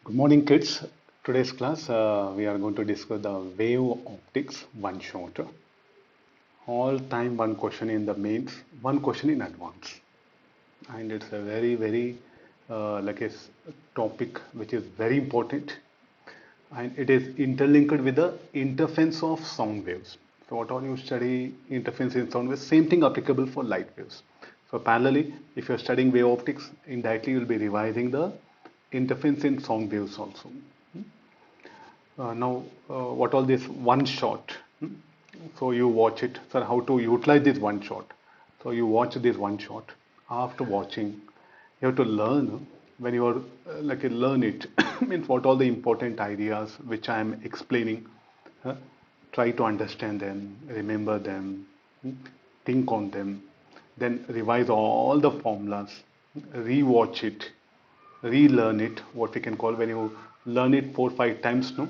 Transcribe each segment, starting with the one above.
Good morning, kids. Today's class, we are going to discuss the wave optics one shot. All time one question in the mains, one question in advance. And it's a very, like a topic which is very important. And it is interlinked with the interference of sound waves. So what all you study interference in sound waves, same thing applicable for light waves. So parallelly, if you're studying wave optics, indirectly you'll be revising the interference in sound waves also. Now, what all this one shot? So you watch it. So how to utilize this one shot? So you watch this one shot. After watching, you have to learn. When you are learn it, means what all the important ideas which I am explaining. huh? Try to understand them, remember them, think on them, then revise all the formulas, rewatch it, relearn it, what we can call when you learn it 4 5 times, no?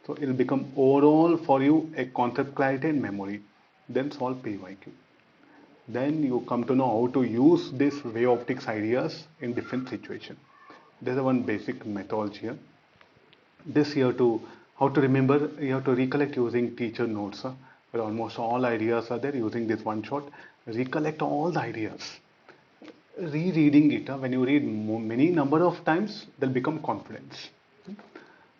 So it'll become overall for you a concept clarity and memory. Then solve PYQ. Then you come to know how to use this wave optics ideas in different situations. There's a one basic methodology here. This you have to how to remember, you have to recollect using teacher notes, where almost all ideas are there using this one shot. Recollect all the ideas. Rereading it, when you read many number of times, they'll become confidence.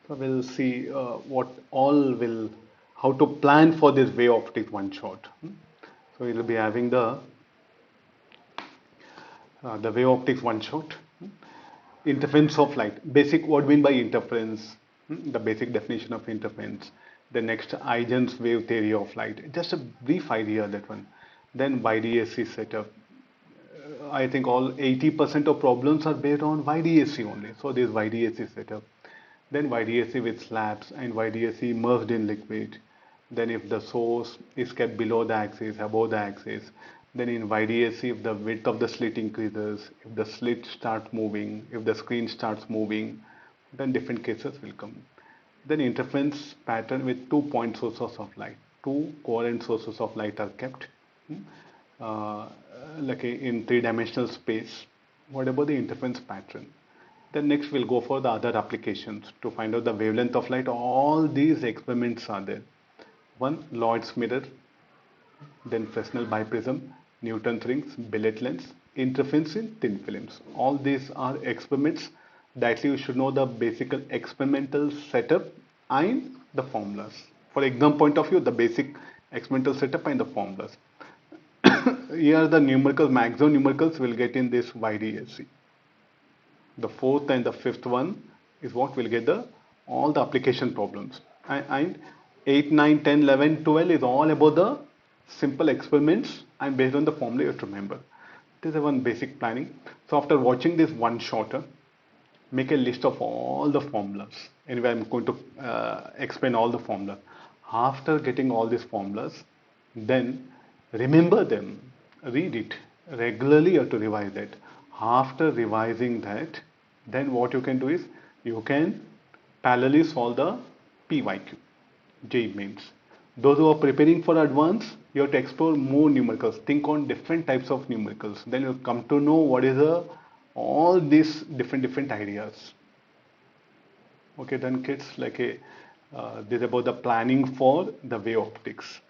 So we'll see what all will, how to plan for this wave optics one shot. So we'll be having the wave optics one shot. Interference of light. Basic, what do you mean by interference? The basic definition of interference. The next, Huygens wave theory of light. Just a brief idea, that one. Then YDSE setup. I think all 80% of problems are based on YDSE only. So this YDSE setup. Then YDSE with slabs and YDSE immersed in liquid. Then if the source is kept below the axis, above the axis, then in YDSE if the width of the slit increases, if the slit starts moving, if the screen starts moving, then different cases will come. Then interference pattern with 2 point sources of light. Two coherent sources of light are kept in three-dimensional space. What about the interference pattern? Then next we'll go for the other applications to find out the wavelength of light. All these experiments are there. One, Lloyds mirror, then Fresnel biprism, Newton's rings, Billet lens, interference in thin films. All these are experiments. That you should know the basic experimental setup and the formulas. For exam point of view, the basic experimental setup and the formulas. Here the numericals, maximum numericals will get in this YDSE. The fourth and the fifth one is what will get the all the application problems. And 8, 9, 10, 11, 12 is all about the simple experiments and based on the formula you have to remember. This is one basic planning. So after watching this one shorter, make a list of all the formulas. Anyway, I'm going to explain all the formulas. After getting all these formulas, then remember them, read it regularly. You have to revise that. After revising that, then what you can do is you can parallelly solve the PYQ, JEE Mains. Those who are preparing for advance, you have to explore more numericals. Think on different types of numericals. Then you come to know what is all these different ideas. Okay, then kids, this is about the planning for the wave optics.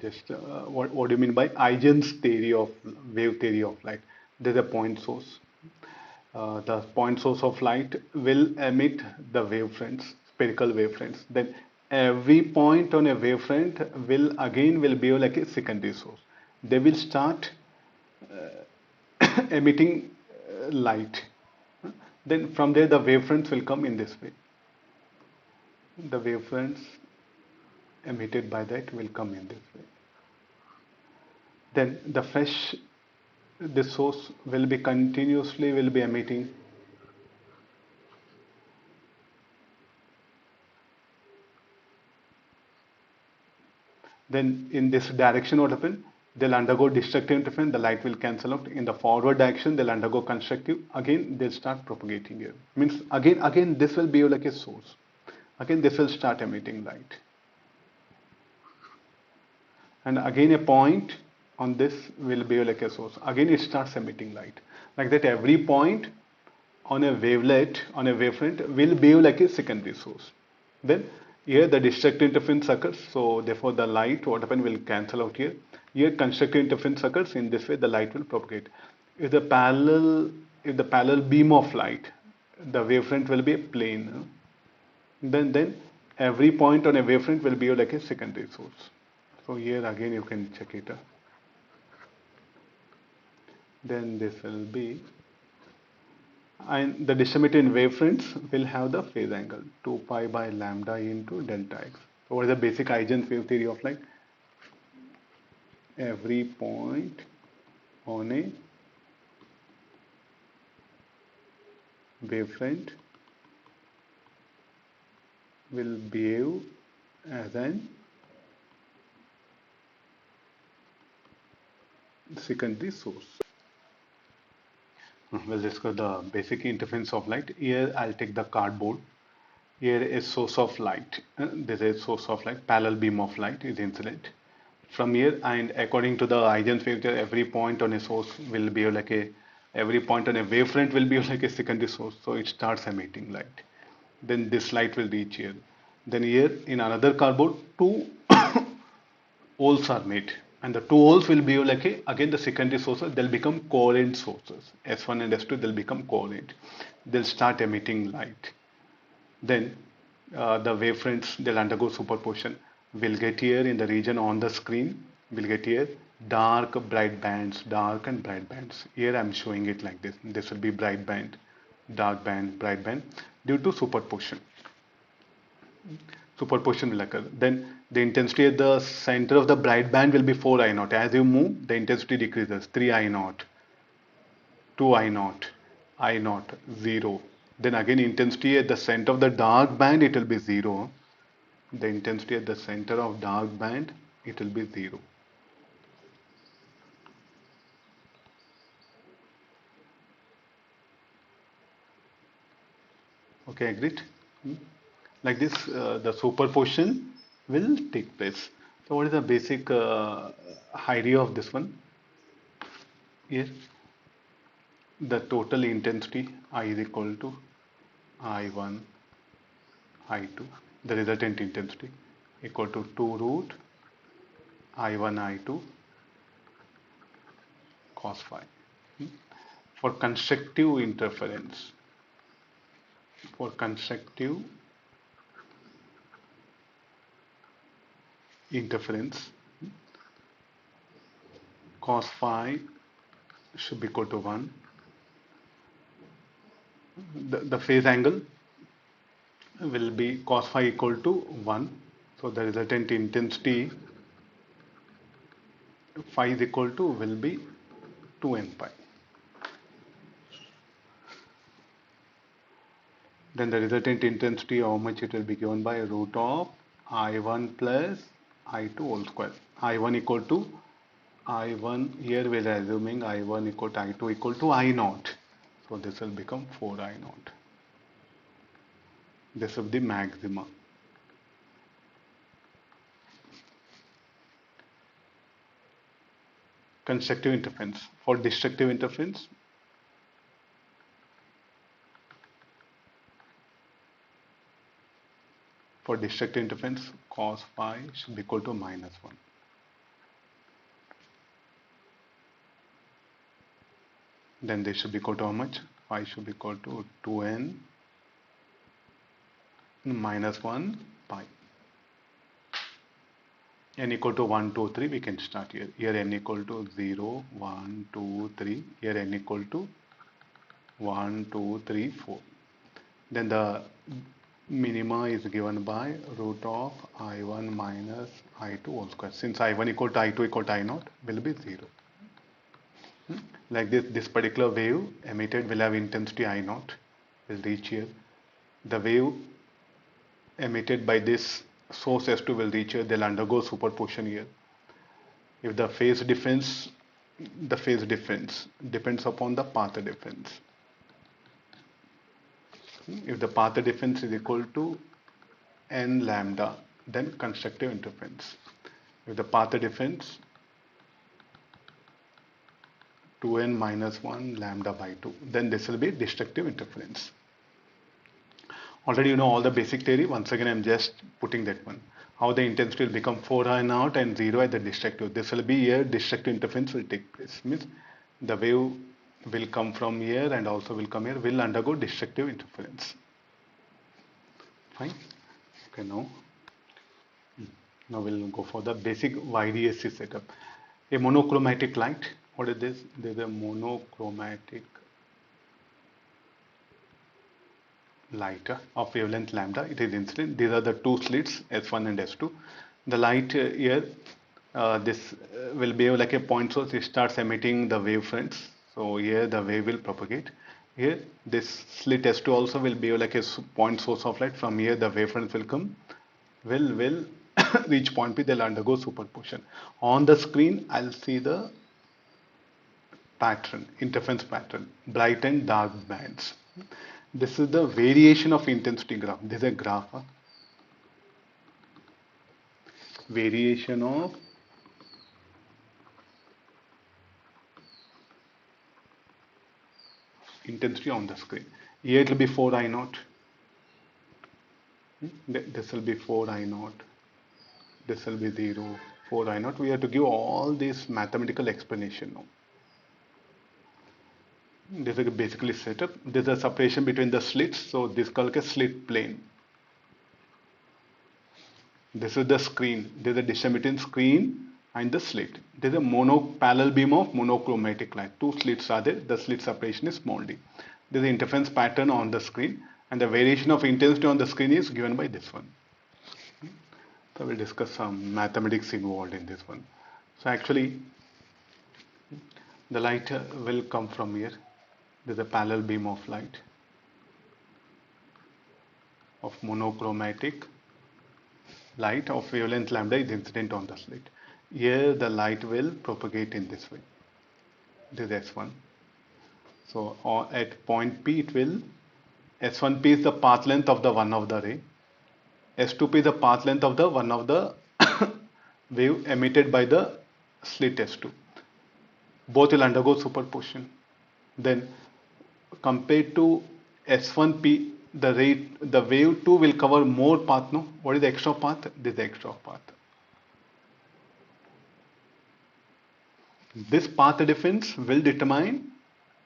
Just what do you mean by Huygens theory of wave theory of light? There's a point source. The point source of light will emit the wavefronts, spherical wavefronts. Then every point on a wavefront will be like a secondary source. They will start emitting light. Then from there the wavefronts will come in this way. The wavefronts emitted by that will come in this way. Then this source will be continuously emitting. Then in this direction what happen? They'll undergo destructive interference, the light will cancel out. In the forward direction, they'll undergo constructive. Again, they'll start propagating here. Means again this will be like a source. Again, this will start emitting light. And again a point on this will be like a source. Again it starts emitting light. Like that every point on a wavelet, on a wavefront, will behave like a secondary source. Then here the destructive interference occurs, so therefore the light, what happens, will cancel out here. Here constructive interference occurs. In this way the light will propagate. If the parallel beam of light, the wavefront will be a plane, then every point on a wavefront will be like a secondary source. So here again you can check it. Then this will be, and the distributed in wavefronts will have the phase angle 2 pi by lambda into delta x. So what is the basic Huygens wave theory of light? Every point on a wavefront will behave as an secondary source. We'll discuss the basic interference of light. Here I'll take the cardboard. Here is source of light. This is source of light. Parallel beam of light is incident. From here, and according to the Huygens wave theory, every point on a source will be like a, every point on a wavefront will be like a secondary source. So it starts emitting light. Then this light will reach here. Then here in another cardboard, two holes are made, and the two holes will be like a, again the secondary sources. They'll become coherent sources. S1 and S2, they'll become coherent. They'll start emitting light. Then the wavefronts, they'll undergo superposition. We'll get here in the region on the screen, we'll get here dark bright bands, dark and bright bands. Here I'm showing it like this. This will be bright band, dark band, bright band, due to superposition. Superposition will occur. Then the intensity at the center of the bright band will be 4 I naught. As you move, the intensity decreases. 3 I naught, 2 I naught, I naught, 0. Then again intensity at the center of the dark band, it will be 0. The intensity at the center of dark band, it will be 0. Okay, agreed? Like this, the superposition will take place. So what is the basic idea of this one? Here, the total intensity I is equal to I1, I2. The resultant intensity equal to 2 root I1, I2 cos phi. For constructive interference, for constructive interference, cos phi should be equal to 1. The phase angle will be cos phi equal to 1. So the resultant intensity phi is equal to will be 2n pi. Then the resultant intensity, how much it will be given by root of I1 plus I2 whole square. I1 equal to I1, here we are assuming I1 equal to I2 equal to I naught. So this will become 4 I naught. This is the maxima. Constructive interference. For destructive interference, cos phi should be equal to -1. Then this should be equal to how much? Phi should be equal to 2n -1 pi. N equal to 1, 2, 3, we can start here. Here n equal to 0, 1, 2, 3. Here n equal to 1, 2, 3, 4. Then the minima is given by root of I1 minus I2 whole square. Since I1 equal to I2 equal to I naught will be 0. Like this particular wave emitted will have intensity I naught, will reach here. The wave emitted by this source S2 will reach here. They'll undergo superposition here. If the phase difference depends upon the path difference. If the path difference is equal to n lambda, then constructive interference. If the path difference 2n minus 1 lambda by 2. Then this will be destructive interference. Already you know all the basic theory. Once again, I'm just putting that one. How the intensity will become 4i0 and 0 at the destructive. This will be here, destructive interference will take place. Means the wave will come from here and also will come here, will undergo destructive interference. Fine. Okay, now we'll go for the basic YDSE setup. A monochromatic light. What is this? This is a monochromatic light of wavelength lambda. It is incident. These are the two slits, S1 and S2. The light here, this will behave like a point source. It starts emitting the wave fronts. So here the wave will propagate. Here this slit S2 also will behave like a point source of light. From here the wave fronts will come, will reach point P. They'll undergo superposition. On the screen, I'll see the pattern, interference pattern, bright and dark bands. This is the variation of intensity graph. This is a graph. Variation of intensity on the screen. Here it will be 4i0. This will be 4i0. This will be 0, 4i0. We have to give all this mathematical explanation now. This is basically setup. This is a separation between the slits. So this is called a slit plane. This is the screen. There is a distance between screen and the slit. There is a parallel beam of monochromatic light. Two slits are there. The slit separation is small d. There is an interference pattern on the screen, and the variation of intensity on the screen is given by this one. So we'll discuss some mathematics involved in this one. So actually, the light will come from here. There's a parallel beam of light of monochromatic light of wavelength lambda is incident on the slit. Here the light will propagate in this way. This is S1. So at point P it will, S1P is the path length of the one of the ray. S2P is the path length of the one of the wave emitted by the slit S2. Both will undergo superposition. Then compared to S1P, the wave 2 will cover more path. No, what is the extra path? This is the extra path. This path difference will determine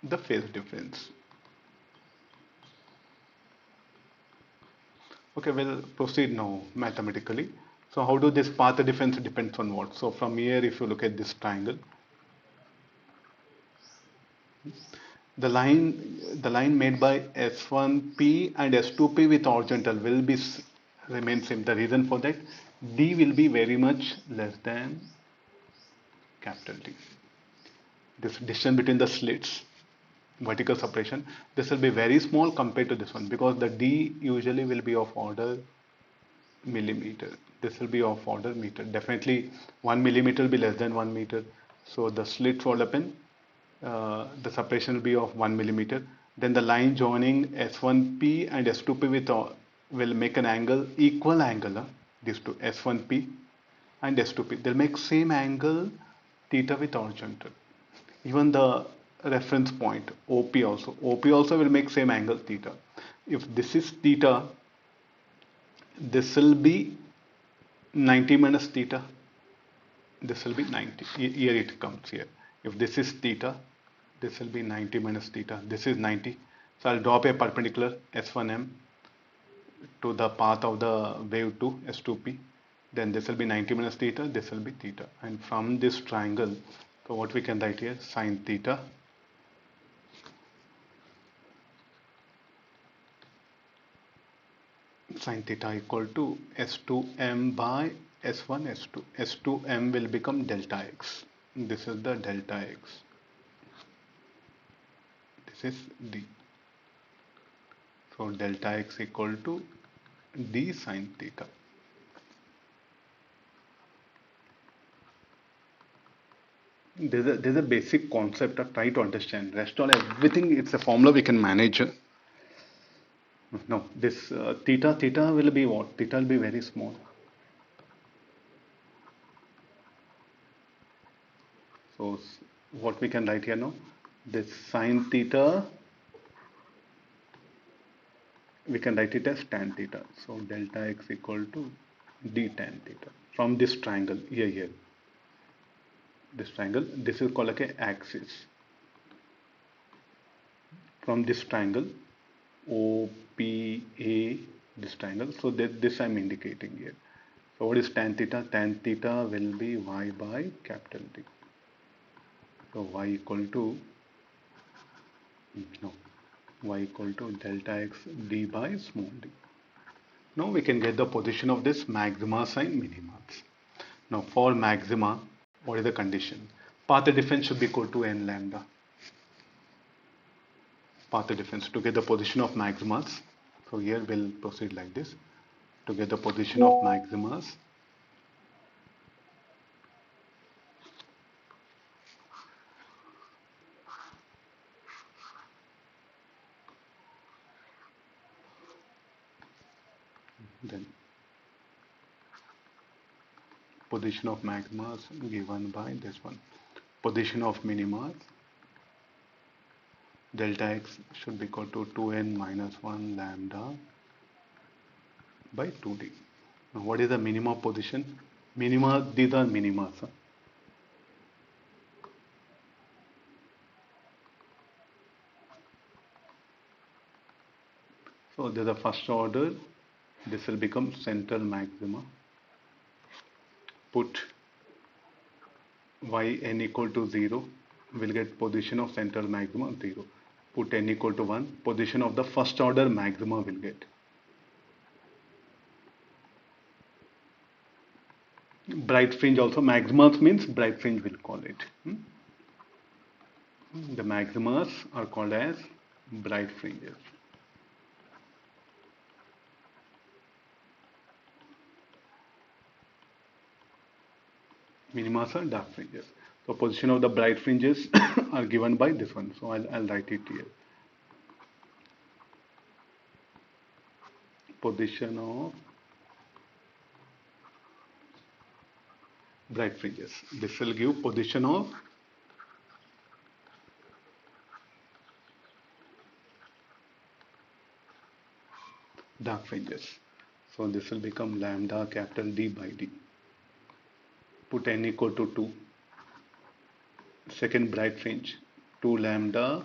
the phase difference. Okay, we'll proceed now mathematically. So how do this path difference depends on what? So from here, if you look at this triangle, the line made by S1P and S2P with horizontal will remain same. The reason for that, D will be very much less than capital D. This distance between the slits, vertical separation, this will be very small compared to this one, because the D usually will be of order millimeter. This will be of order meter. Definitely 1 millimeter will be less than 1 meter. So the slits will happen. The separation will be of 1 millimeter. Then the line joining S1P and S2P will make an angle, equal angle. These two, S1P and S2P, they'll make same angle theta with horizontal. Even the reference point OP also will make same angle theta. If this is theta, this will be 90 minus theta. This will be 90. Here it comes here. If this is theta, this will be 90 minus theta. This is 90. So I'll drop a perpendicular S1M to the path of the wave 2 S2P. Then this will be 90 minus theta. This will be theta. And from this triangle, so what we can write here, sine theta equal to S2M by S1 S2. S2M will become delta X. This is the delta X. This is D. So delta X equal to D sine theta. There's a basic concept of try to understand. Rest all everything, it's a formula we can manage. No, this theta will be what? Theta will be very small. So what we can write here now, this sine theta, we can write it as tan theta. So delta x equal to d tan theta from this triangle here. This triangle, this is called like a axis. From this triangle, OPA, this triangle. So this I'm indicating here. So what is tan theta? Tan theta will be y by capital D. So y equal to, no, y equal to delta x d by small d. Now we can get the position of this maxima and minimas. Now for maxima, what is the condition? Path difference should be equal to n lambda. Path difference to get the position of maximas. So here we'll proceed like this. To get the position of maximas, then position of maximas given by this one. Position of minimas, delta x should be equal to 2n minus 1 lambda by 2d. Now what is the minima position? Minima, these are minimas. So there's a first order, this will become central maxima. Put yn equal to 0, we'll get position of central maxima 0. Put n equal to 1, position of the first order maxima will get. Bright fringe also, maximas means bright fringe we'll call it. The maximas are called as bright fringes. Minimas are dark fringes. So position of the bright fringes are given by this one. So I'll write it here. Position of bright fringes. This will give position of dark fringes. So this will become lambda capital D by D. Put n equal to 2. Second bright fringe, 2 lambda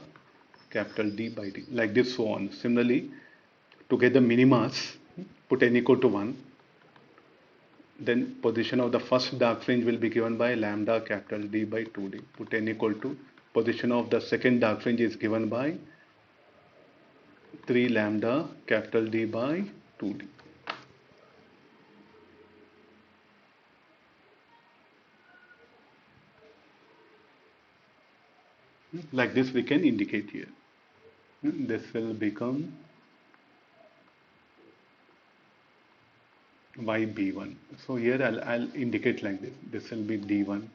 capital D by D. Like this, so on. Similarly, to get the minimas, put n equal to 1. Then position of the first dark fringe will be given by lambda capital D by 2D. Put n equal to, position of the second dark fringe is given by 3 lambda capital D by 2D. Like this we can indicate here. This will become YB1. So here I'll indicate like this. This will be D1,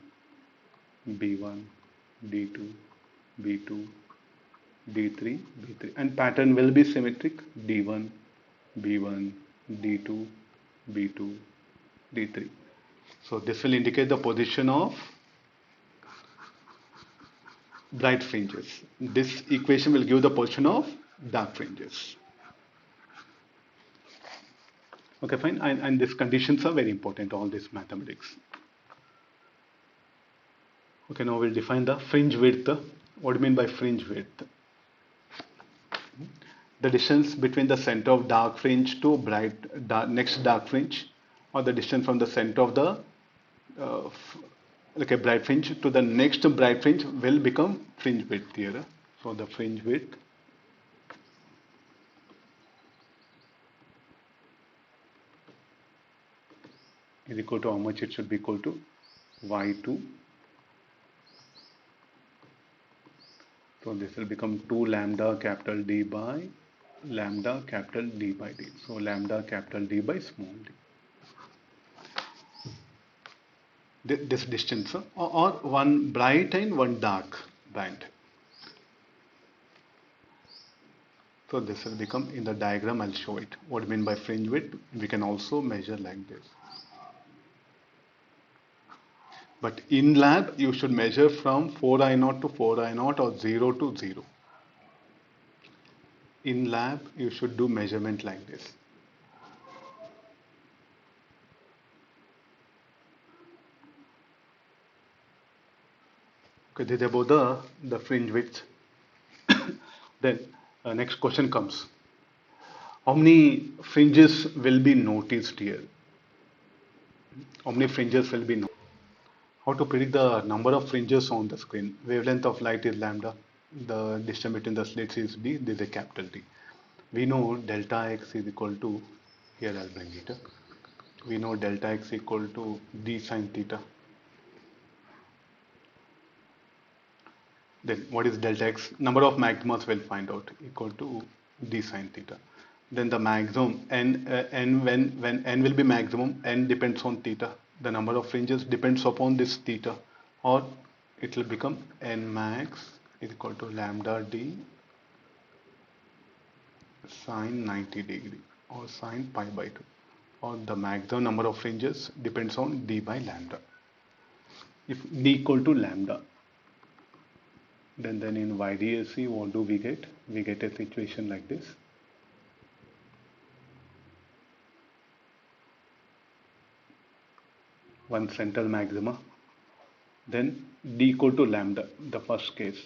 B1, D2, B2, D3, B3. And pattern will be symmetric. D1, B1, D2, B2, D3. So this will indicate the position of bright fringes. This equation will give the position of dark fringes. Okay, fine. And these conditions are very important, all this mathematics. Okay, now we'll define the fringe width. What do you mean by fringe width? The distance between the center of dark fringe to next dark fringe, or the distance from the center of the bright fringe to the next bright fringe will become fringe width here. So the fringe width is equal to how much? It should be equal to y2. So this will become 2 lambda capital D by lambda capital D by D. So lambda capital D by small d. This distance, or one bright and one dark band. So this will become, in the diagram I'll show it. What I mean by fringe width, we can also measure like this. But in lab, you should measure from 4I0 to 4I0 or 0 to 0. In lab, you should do measurement like this. Okay, this is about the fringe width. Then next question comes. How many fringes will be noticed here? How many fringes will be noticed? How to predict the number of fringes on the screen? Wavelength of light is lambda. The distance between the slits is d. This is a capital D. We know delta x is equal to, here I'll bring it up. We know delta x equal to d sine theta. Then what is delta x? Number of maximas we'll find out, equal to d sine theta. Then the maximum n when n will be maximum, n depends on theta. The number of fringes depends upon this theta, or it will become n max is equal to lambda d sine 90 degree or sine pi by 2, or the maximum number of fringes depends on d by lambda. If d equal to lambda, then in YDSE what do we get? We get a situation like this. One central maxima, then d equal to lambda, the first case.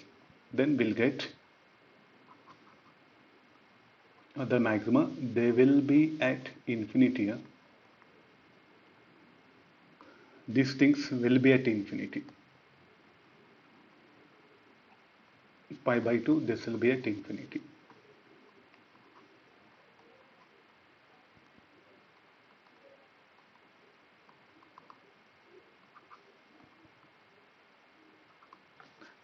Then we'll get the maxima, they will be at infinity. These things will be at infinity. Pi by 2, this will be at infinity.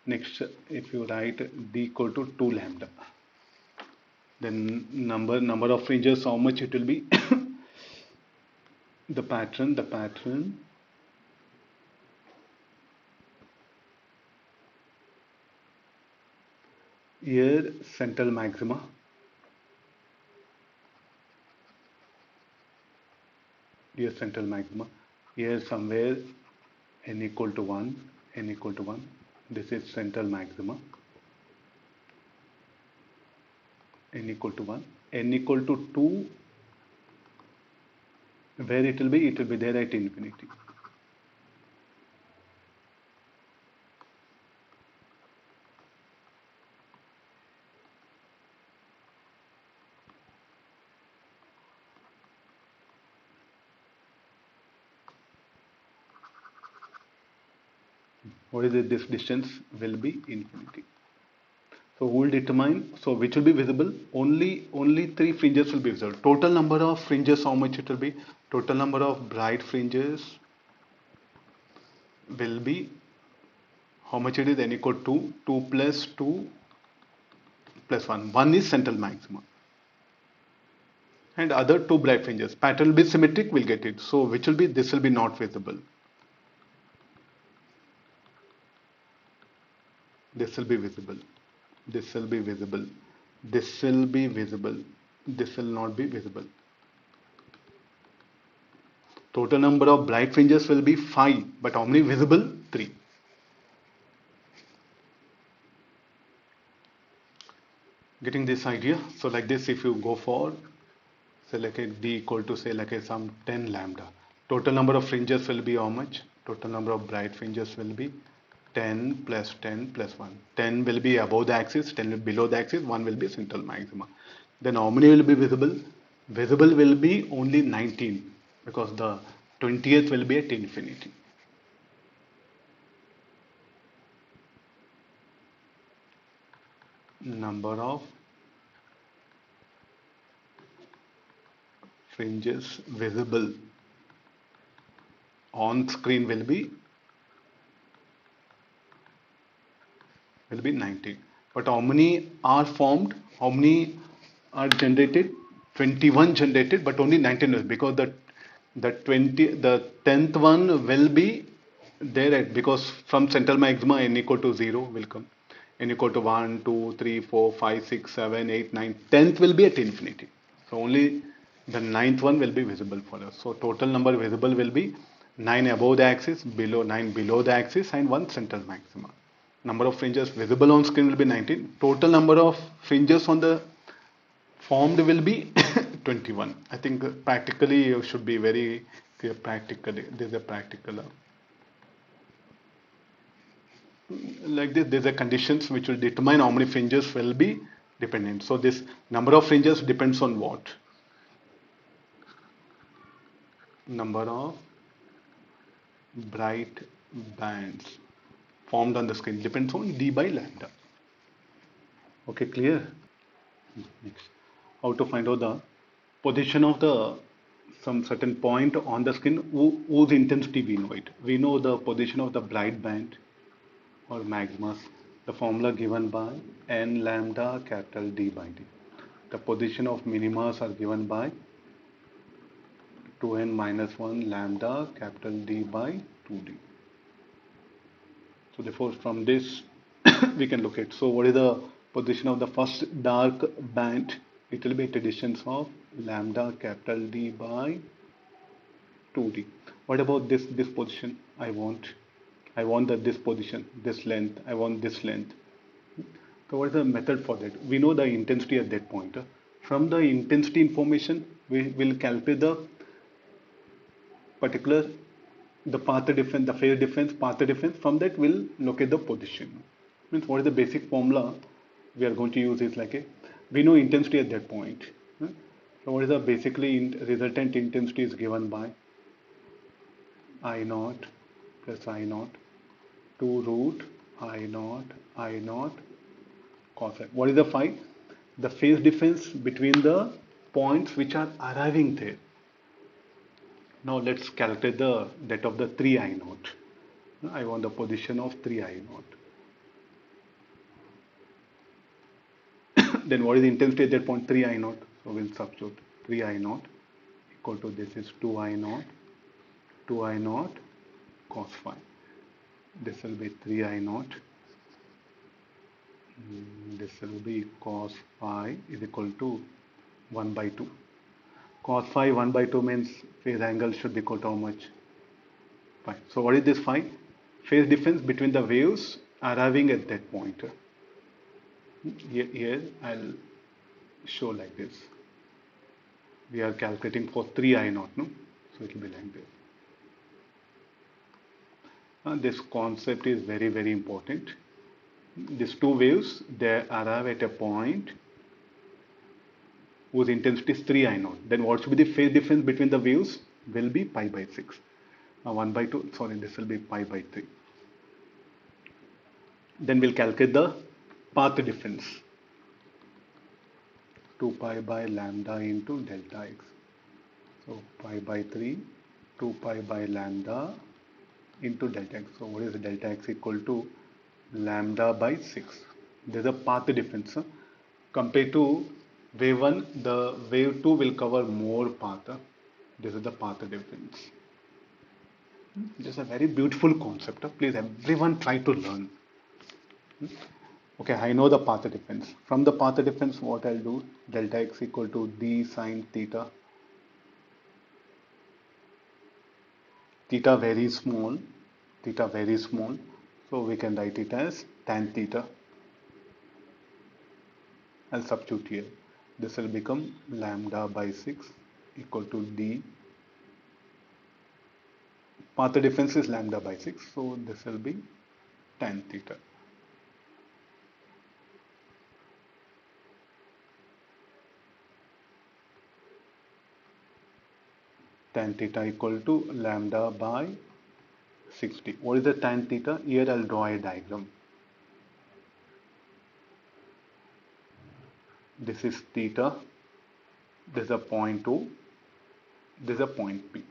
Next, if you write d equal to 2 lambda, then number of fringes, how much it will be? the pattern here central maxima, here central maxima, here somewhere n equal to 1, this is central maxima, n equal to 1, n equal to 2, where it will be there at infinity. What is it? This distance will be infinity. So we will determine, so which will be visible? Only 3 fringes will be visible. Total number of fringes, how much it will be? Total number of bright fringes will be, how much it is? N equal to 2 plus 2 plus 1. 1 is central maxima. And other 2 bright fringes. Pattern will be symmetric, we'll get it. So which will be? This will be not visible. This will be visible. This will be visible. This will be visible. This will not be visible. Total number of bright fringes will be 5, but how many visible? 3. Getting this idea? So like this, if you go for, say like a d equal to, say like a some 10 lambda. Total number of fringes will be how much? Total number of bright fringes will be 10 plus 10 plus 1. 10 will be above the axis, 10 will be below the axis, 1 will be central maxima. Then how many will be visible? Visible will be only 19, because the 20th will be at infinity. Number of fringes visible on screen will be 19. But how many are formed? How many are generated? 21 generated, but only 19 is, because the 10th one will be there at, because from central maxima n equal to 0 will come. N equal to 1, 2, 3, 4, 5, 6, 7, 8, 9. 10th will be at infinity. So only the 9th one will be visible for us. So total number visible will be 9 above the axis, below 9 below the axis, and 1 central maxima. Number of fringes visible on screen will be 19. Total number of fringes on the formed will be 21. I think practically you should be very clear. Practically, this is a practical. Like this, there's a conditions which will determine how many fringes will be dependent. So this number of fringes depends on what? Number of bright bands formed on the screen depends on d by lambda. Okay, clear? Next, how to find out the position of the some certain point on the screen whose intensity we know it. We know the position of the bright band or maximus, the formula given by n lambda capital D by D. The position of minimas are given by 2n minus 1 lambda capital D by 2D. So therefore from this we can look at, so what is the position of the first dark band? It will be at a distance of lambda capital D by 2D. What about this position? I want this position, this length, I want this length. So what is the method for that? We know the intensity at that point. From the intensity information, we will calculate the particular, the path difference, the phase difference, path difference. From that, we'll locate the position. Means what is the basic formula we are going to use is like a, we know intensity at that point. So what is the basically resultant intensity is given by I naught plus I naught 2 root I naught cos phi. What is the phi? The phase difference between the points which are arriving there. Now let's calculate the that of the 3 I naught. I want the position of 3 I naught. Then what is the intensity at that point? 3 I naught. So we'll substitute 3 I naught equal to this is 2 I naught cos phi. This will be 3 I naught. This will be cos phi is equal to 1 by 2. Cos phi 1 by 2 means phase angle should be equal to how much? Phi. So what is this phi? Phase difference between the waves arriving at that point. Here I'll show like this. We are calculating for 3 I naught, no? So it will be like this. This concept is very, very important. These two waves, they arrive at a point whose intensity is 3 I naught. Then what should be the phase difference between the waves? Will be pi by 6. 1 by 2, sorry, this will be pi by 3. Then we'll calculate the path difference. 2 pi by lambda into delta x. So pi by 3, 2 pi by lambda into delta x. So what is delta x equal to? Lambda by 6. There's a path difference. Compared to wave 1, the wave 2 will cover more path. This is the path difference. This is a very beautiful concept. Please everyone try to learn. Okay, I know the path difference. From the path difference, what I'll do? Delta x equal to d sine theta. Theta very small. So we can write it as tan theta. I'll substitute here. This will become lambda by 6 equal to d. Path difference is lambda by 6. So this will be tan theta. Tan theta equal to lambda by 60. What is the tan theta? Here I'll draw a diagram. This is theta. This is a point O. This is a point P.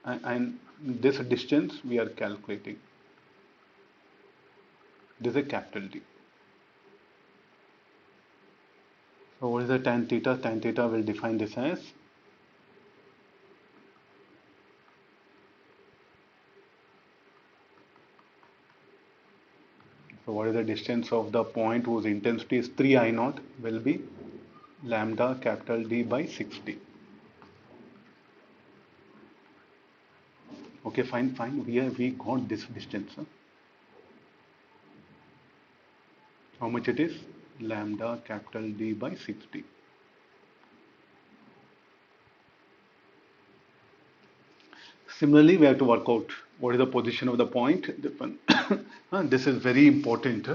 And this distance we are calculating. This is a capital D. So what is the tan theta? Tan theta will define this as so what is the distance of the point whose intensity is 3 I naught will be lambda capital D by 60. Okay, fine. We got this distance. Huh? How much it is? Lambda capital D by 60. Similarly, we have to work out what is the position of the point. This is very important.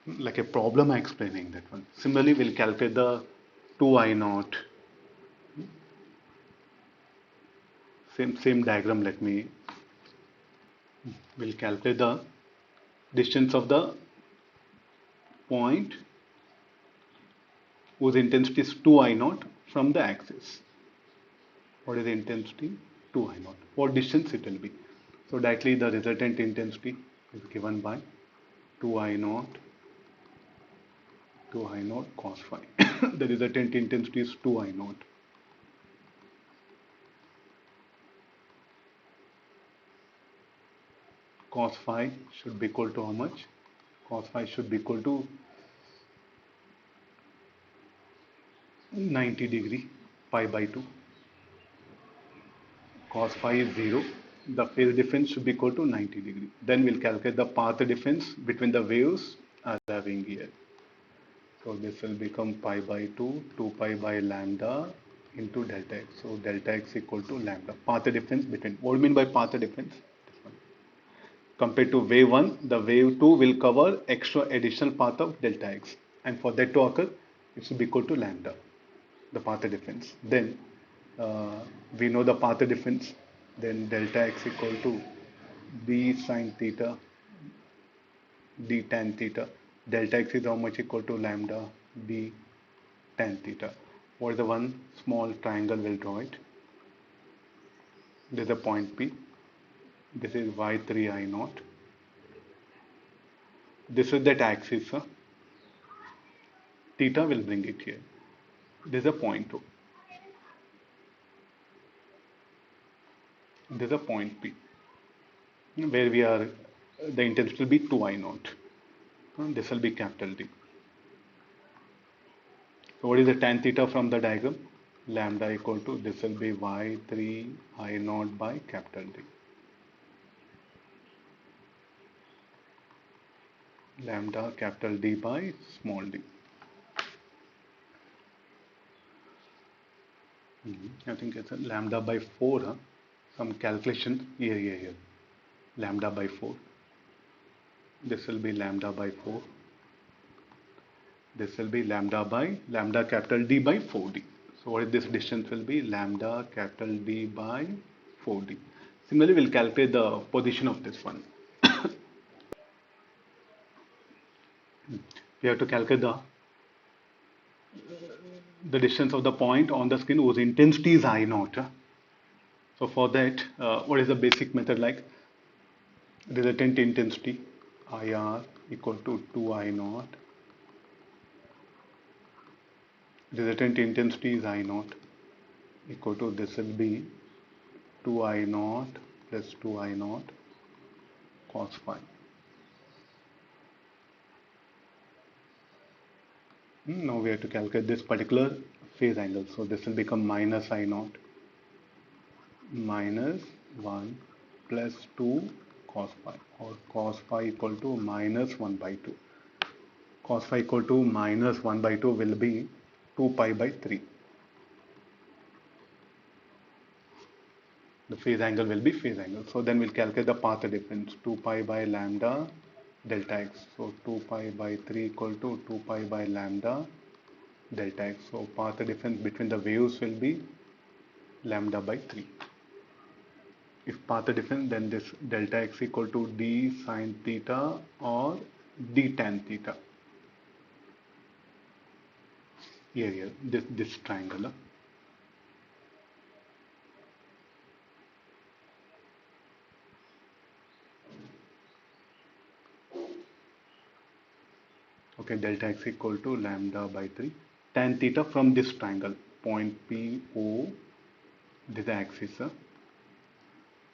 Like a problem explaining that one. Similarly, we'll calculate the 2I naught. Same diagram. We'll calculate the distance of the point whose intensity is 2I naught from the axis. What is the intensity? 2I naught. What distance it will be? So directly the resultant intensity is given by 2I naught cos phi. The resultant intensity is 2I naught. Cos phi should be equal to how much? Cos phi should be equal to 90 degree, pi by 2. Cos phi is 0. The phase difference should be equal to 90 degree. Then we'll calculate the path difference between the waves as having here. So this will become pi by 2, 2 pi by lambda into delta x. So delta x equal to lambda. Path difference between. What do you mean by path difference? Compared to wave 1, the wave 2 will cover extra additional path of delta x. And for that to occur, it should be equal to lambda, the path difference. Then we know the path difference. Then delta x equal to d sine theta, d tan theta. Delta x is how much equal to lambda d tan theta. What is the one small triangle? We'll draw it. There's a point P. This is y3I naught. This is that axis. Theta will bring it here. There's a point O. There's a point P where we are. The intensity will be 2I naught. This will be capital D. So what is the tan theta from the diagram? Lambda equal to, this will be y3I naught by capital D. Lambda capital D by small d. I think it's a lambda by 4. Some calculation here. Lambda by 4. This will be lambda by 4. This will be lambda capital D by 4d. So what is this distance will be? Lambda capital D by 4d. Similarly, we'll calculate the position of this one. We have to calculate the distance of the point on the screen whose intensity is I naught. So for that, what is the basic method like? Resultant intensity IR equal to 2I naught. Resultant intensity is I naught equal to, this will be 2I naught plus 2I naught cos phi. Now we have to calculate this particular phase angle. So this will become minus I naught minus 1 plus 2 cos phi, or cos phi equal to minus 1 by 2. Cos phi equal to minus 1 by 2 will be 2 pi by 3. The phase angle will be phase angle. So then we'll calculate the path difference. 2 pi by lambda delta x. So 2 pi by 3 equal to 2 pi by lambda delta x. So path difference between the waves will be lambda by 3. If path difference, then this delta x equal to d sine theta or d tan theta. Here, this triangle. Okay, delta x equal to lambda by 3. Tan theta from this triangle, point PO, this is the axis.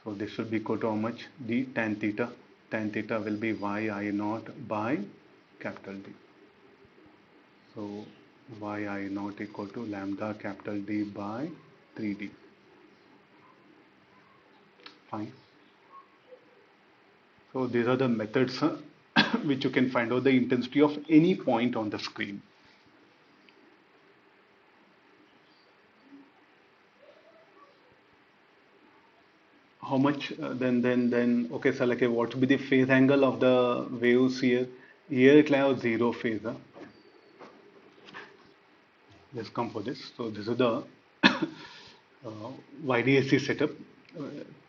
So this should be equal to how much? D tan theta. Tan theta will be yi naught by capital D. So yi naught equal to lambda capital D by 3D. Fine. So these are the methods which you can find out the intensity of any point on the screen. How much then okay, so like what would be the phase angle of the waves here? Here it will have zero phase. Let's come for this. So this is the YDSE setup.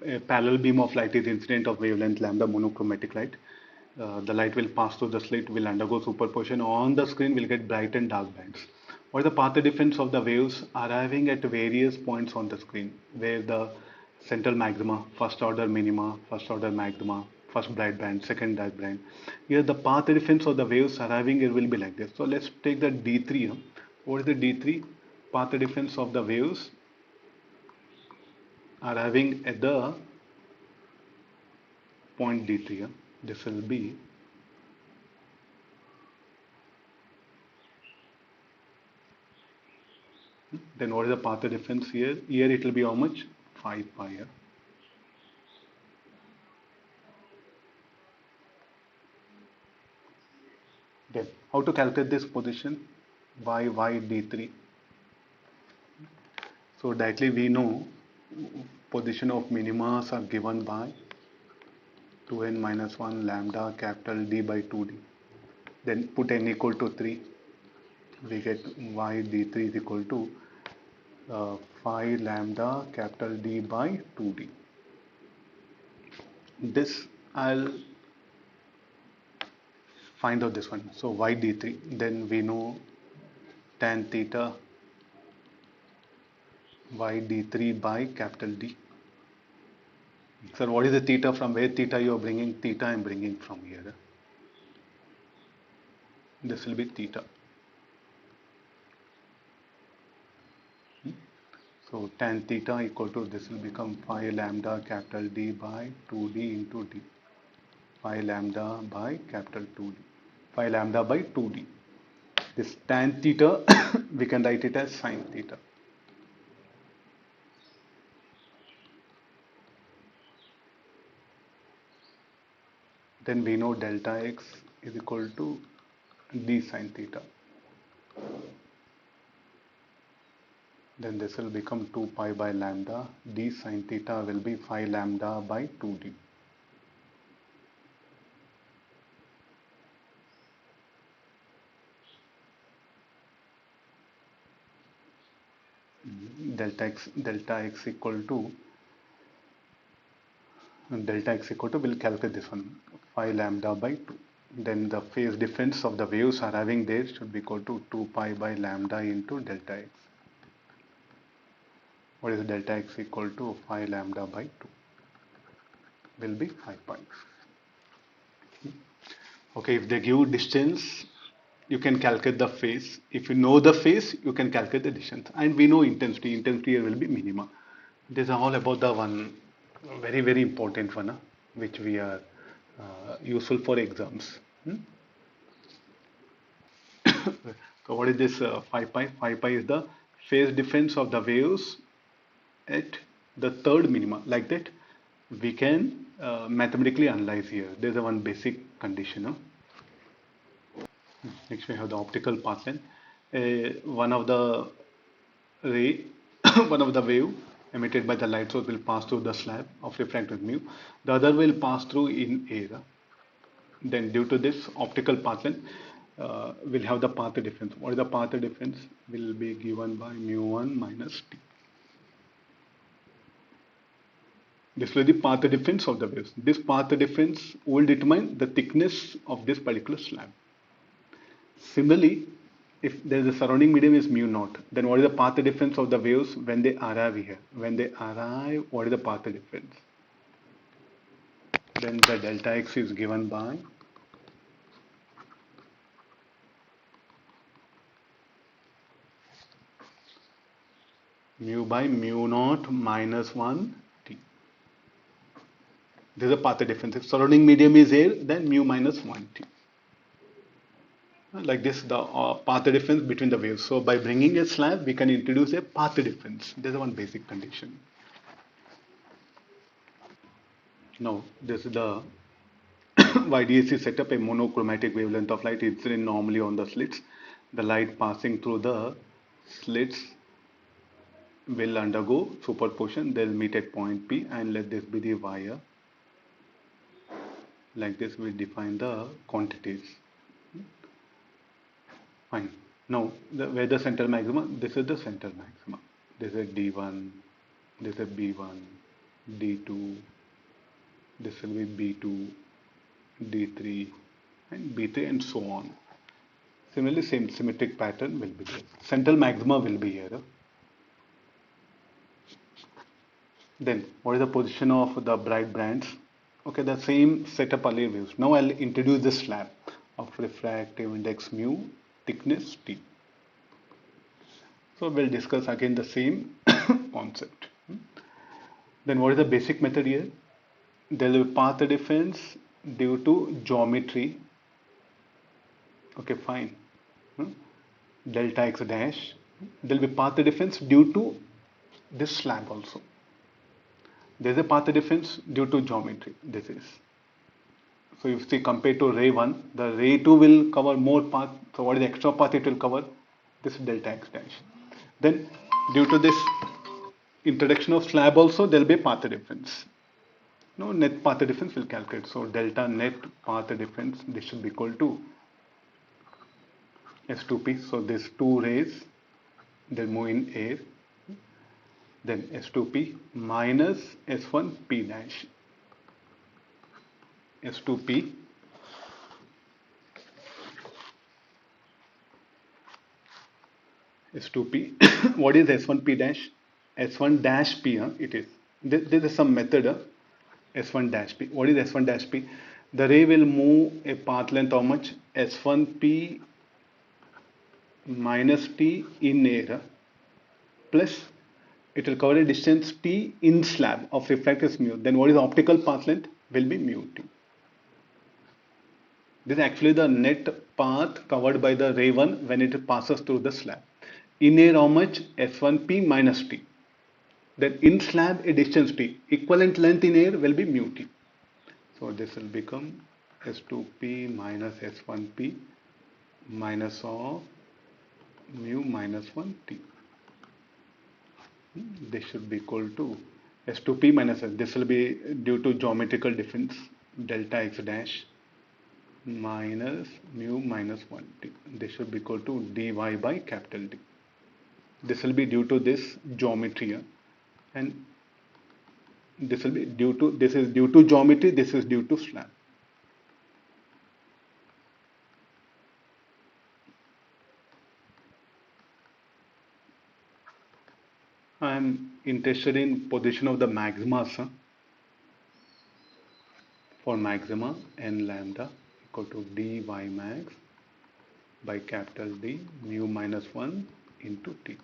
A parallel beam of light is incident of wavelength lambda monochromatic light. The light will pass through the slit, will undergo superposition. On the screen, will get bright and dark bands. What is the path difference of the waves arriving at various points on the screen, where the central maxima, first order minima, first order maxima, first bright band, second dark band. Here the path difference of the waves arriving here will be like this. So let's take the D3 here. What is the D3? Path difference of the waves arriving at the point D3 here. This will be then what is the path difference here? Here it will be how much? 5 pi here. Then how to calculate this position? Y D3. So directly we know position of minimas are given by 2n minus 1 lambda capital D by 2D. Then put n equal to 3. We get y d3 is equal to 5 lambda capital D by 2D. This I'll find out this one. So y d3, then we know tan theta y d3 by capital D. Sir, what is the theta? From where theta you are bringing? Theta I am bringing from here. This will be theta. So tan theta equal to, this will become 5 lambda capital D by 2D into D. 5 lambda by capital 2D. 5 lambda by 2D. This tan theta, we can write it as sin theta. Then we know delta x is equal to d sin theta. Then this will become 2 pi by lambda. D sin theta will be 5 lambda by 2d. Delta x equal to we'll calculate this one, 5 lambda by 2. Then the phase difference of the waves arriving there should be equal to 2 pi by lambda into delta x. What is delta x equal to? 5 lambda by 2 will be 5 pi. Okay, if they give distance, you can calculate the phase. If you know the phase, you can calculate the distance. And we know intensity. Intensity here will be minima. This is all about the one very, very important one, which we are useful for exams. So what is this 5 pi? 5 pi is the phase difference of the waves at the third minima. Like that, we can mathematically analyze here. There's a one basic condition. Next we have the optical path length. One of the ray, one of the wave emitted by the light source will pass through the slab of refracted mu. The other will pass through in air. Then due to this optical path length, we'll have the path difference. What is the path difference? Will be given by mu1 minus t. This will be the path difference of the waves. This path difference will determine the thickness of this particular slab. Similarly, if there is a surrounding medium is mu naught, then what is the path difference of the waves when they arrive here? When they arrive, what is the path difference? Then the delta x is given by mu by mu naught minus 1 t. This is the path difference. If surrounding medium is air, then mu minus 1 t. Like this, the path difference between the waves. So by bringing a slab, we can introduce a path difference. There's one basic condition. Now this is the YDSE setup, a monochromatic wavelength of light is seen normally on the slits. The light passing through the slits will undergo superposition. They'll meet at point P, and let this be the wire. Like this, we define the quantities. Fine. Now, where the central maxima? This is the central maxima. This is D1, this is B1, D2, this will be B2, D3, and B3, and so on. Similarly, same symmetric pattern will be there. Central maxima will be here. Then, what is the position of the bright bands? Okay, the same setup earlier used. Now I'll introduce the slab of refractive index mu, thickness T. So we'll discuss again the same concept. Then what is the basic method here? There will be path difference due to geometry. Okay, fine. Delta x dash. There will be path difference due to this slab also. There is a path difference due to geometry. This is. So if you see compared to ray 1, the ray 2 will cover more path. So what is the extra path it will cover? This is delta x dash. Then due to this introduction of slab also, there will be path difference. No, net path difference will calculate. So delta net path difference, this should be equal to S2P. So these two rays, they move in air. Then S2P minus S1P dash. S2P S2P. What is S1P dash? S1 dash P. It is. There is some method. S1 dash P. What is S1 dash P? The ray will move a path length how much? S1P minus T in air plus it will cover a distance T in slab of refractive mu. Then what is the optical path length? Will be mu T. This is actually the net path covered by the ray 1 when it passes through the slab. In air how much? S1P minus T. Then in slab a distance T. Equivalent length in air will be mu T. So this will become S2P minus S1P minus of mu minus 1T. This should be equal to S2P minus S. This will be due to geometrical difference delta x dash minus mu minus 1T. This should be equal to dy by capital D. This will be due to this geometry and this will be due to, this is due to geometry, this is due to slab. I am interested in position of the maximas. For maxima n lambda equal to dy max by capital D mu minus 1 into T.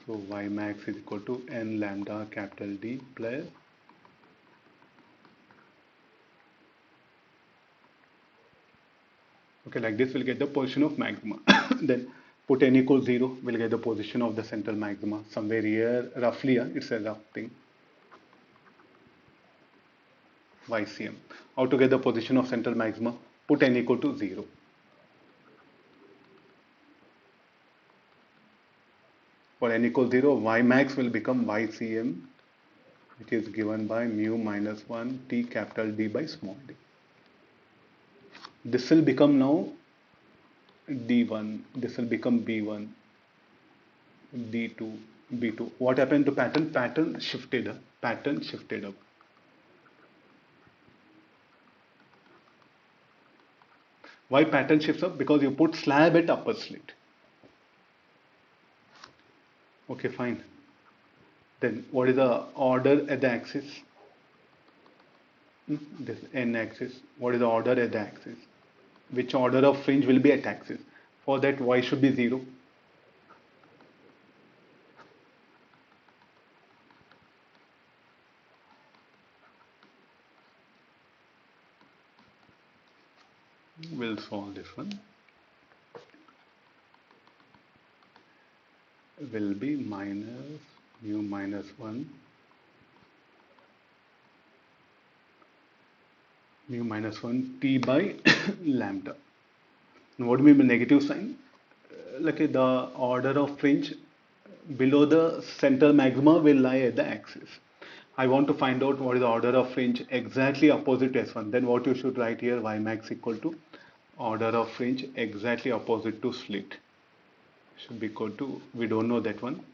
So y max is equal to n lambda capital D plus okay, like this we'll get the position of maxima. Then put n equals 0, we'll get the position of the central maxima somewhere here, roughly. It's a rough thing. YCM. How to get the position of central maxima? Put n equal to 0. For n equals 0, y max will become YCM, which is given by mu minus 1 T capital D by small d. This will become now D1, this will become B1, D2, B2. What happened to pattern? Pattern shifted up. Pattern shifted up. Why pattern shifts up? Because you put slab at upper slit. Okay, fine. Then what is the order at the axis? This n axis. What is the order at the axis? Which order of fringe will be at axis? For that, y should be 0. We'll solve this one. Will be minus mu minus 1 mu minus 1 T by lambda. Now what do you mean by negative sign? Like the order of fringe below the central maxima will lie at the axis. I want to find out what is the order of fringe exactly opposite to S1. Then what you should write here, Y max equal to order of fringe exactly opposite to slit. Should be equal to, we don't know that one,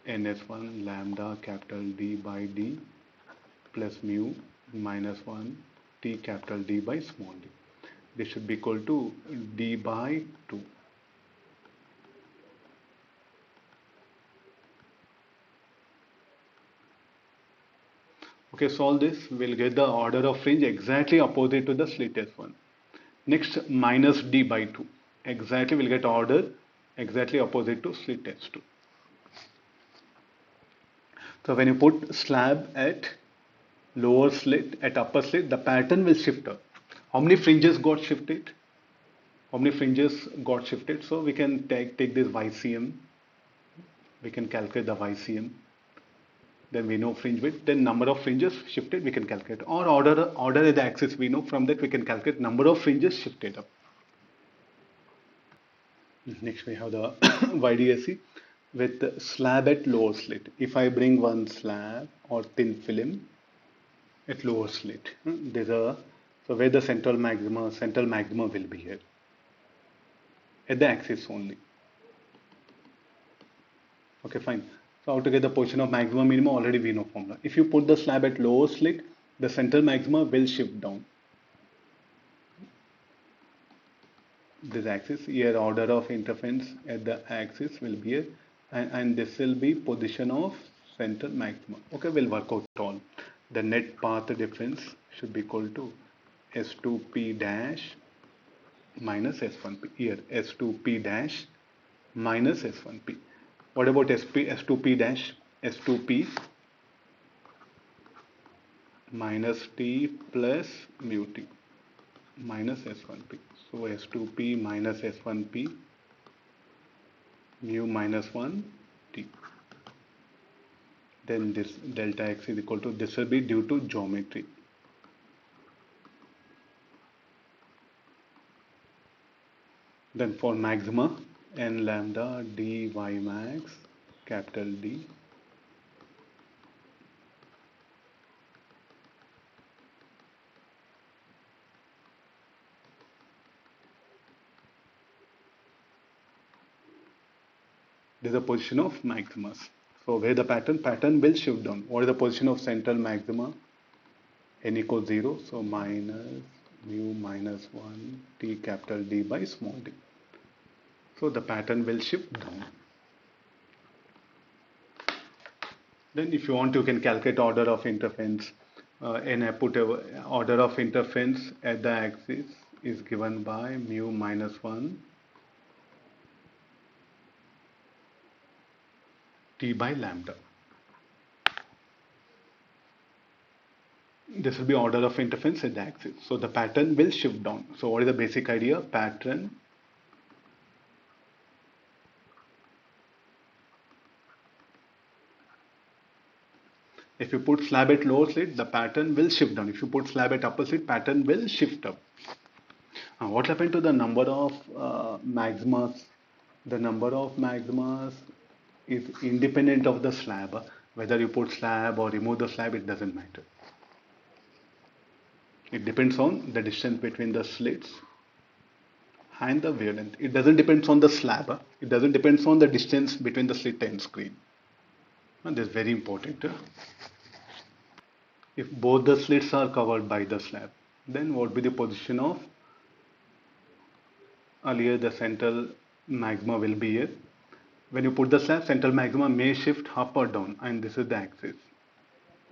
ns1 lambda capital D by D plus mu minus 1 T capital D by small d. This should be equal to D by 2. Okay, solve this. We'll get the order of fringe exactly opposite to the slit S1. Next, minus D by 2. Exactly, we'll get order exactly opposite to slit S2. So when you put slab at lower slit, at upper slit, the pattern will shift up. How many fringes got shifted? How many fringes got shifted? So we can take this YCM. We can calculate the YCM. Then we know fringe width. Then number of fringes shifted we can calculate. Or order at the axis we know. From that we can calculate number of fringes shifted up. Next we have the YDSE with slab at lower slit. If I bring one slab or thin film at lower slit, so where the central maxima will be here at the axis only. Okay, fine. So how to get the position of maxima minima, already we know formula. If you put the slab at lower slit, the central maxima will shift down. This axis here, order of interference at the axis will be here, and this will be position of central maxima. Okay, we'll work out all. The net path difference should be equal to S2P dash minus S1P. Here S2P dash minus S1P. What about S2P dash? S2P minus T plus mu T minus S1P. So S2P minus S1P mu minus 1 T. Then this delta X is equal to, this will be due to geometry. Then for maxima, n lambda dy max capital D this is the position of maximas. So where the pattern will shift down. What is the position of central maxima? N equals 0. So minus mu minus 1 T capital D by small d. So the pattern will shift down. Then if you want, you can calculate order of interference. And I put order of interference at the axis is given by mu minus 1 T by lambda. This will be order of interference at the axis. So the pattern will shift down. So what is the basic idea? Pattern if you put slab at lower slit, the pattern will shift down. If you put slab at upper slit, pattern will shift up. Now, what happened to the number of maximas? The number of maximas is independent of the slab. Whether you put slab or remove the slab, it doesn't matter. It depends on the distance between the slits and the wavelength. It doesn't depend on the slab. It doesn't depend on the distance between the slit and screen. And this is very important. If both the slits are covered by the slab, then what will be the position of, earlier the central maxima will be here. When you put the slab, central maxima may shift up or down, and this is the axis,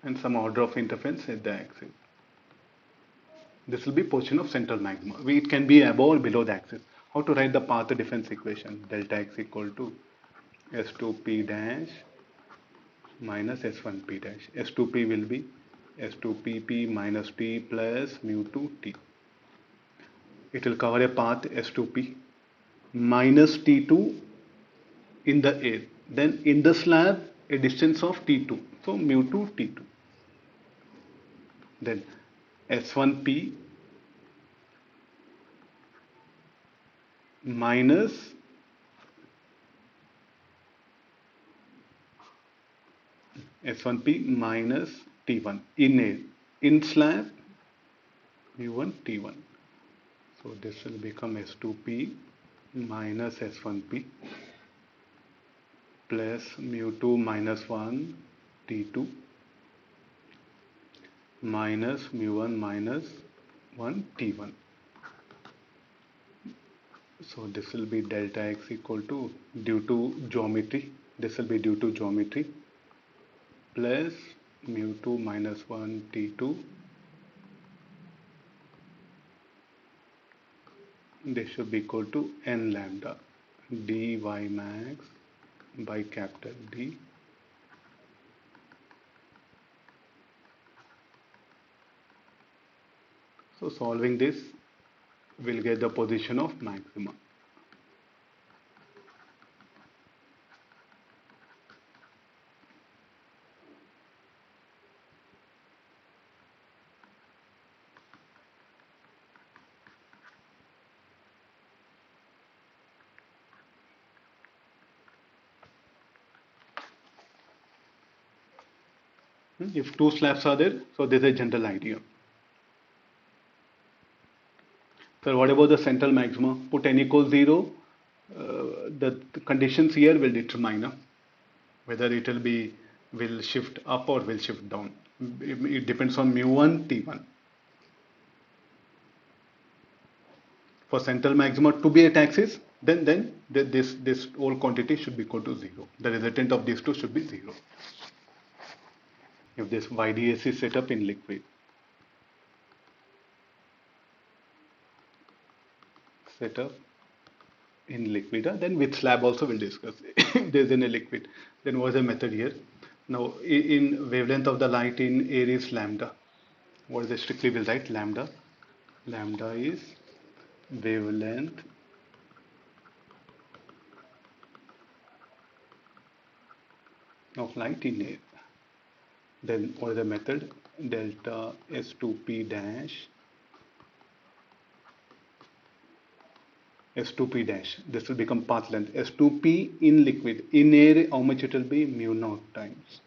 and some order of interference at the axis. This will be position of central maxima. It can be above or below the axis. How to write the path difference equation? Delta X equal to S2P dash minus S1P dash. S2P will be S2PP minus T plus mu 2T. It will cover a path S2P minus T2 in the air. Then in the slab, a distance of T2. So mu 2 T2. Then S1P minus S1P minus T1 in air. In slab, mu1 T1. So this will become S2P minus S1P plus mu2 minus 1 T2 minus mu1 minus 1 T1. So this will be delta x equal to, due to geometry, this will be due to geometry, plus mu2 minus 1 T2. This should be equal to n lambda dy max by capital D So solving this, we'll get the position of maxima. If two slabs are there, so this is a general idea. So what about the central maxima? Put n equals 0. The conditions here will determine whether it will shift up or will shift down. It depends on mu1 t1. For central maxima to be at axis, then this whole quantity should be equal to 0. The resultant of these two should be 0. If this YDSE is set up in liquid, then with slab also we'll discuss. If there's in a liquid, then what's the method here? Now in wavelength of the light in air is lambda. What is it? Strictly we'll write lambda. Lambda is wavelength of light in air. Then what is the method? Delta S2P dash S2P dash. This will become path length. S2P in liquid. In air, how much it will be? Mu naught times.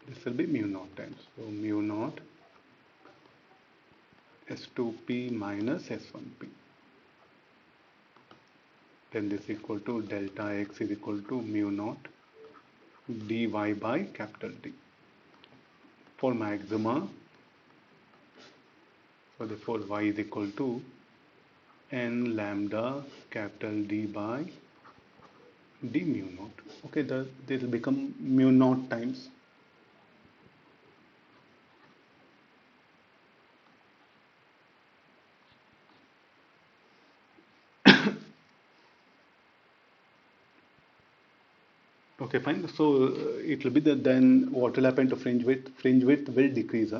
This will be mu naught times. So mu naught S2P minus S1P. Then this is equal to delta x is equal to mu naught dy by capital D. For maxima, so therefore y is equal to n lambda capital D by D mu naught. Okay, this will become mu naught times okay, fine. So it will be then what will happen to fringe width? Fringe width will decrease.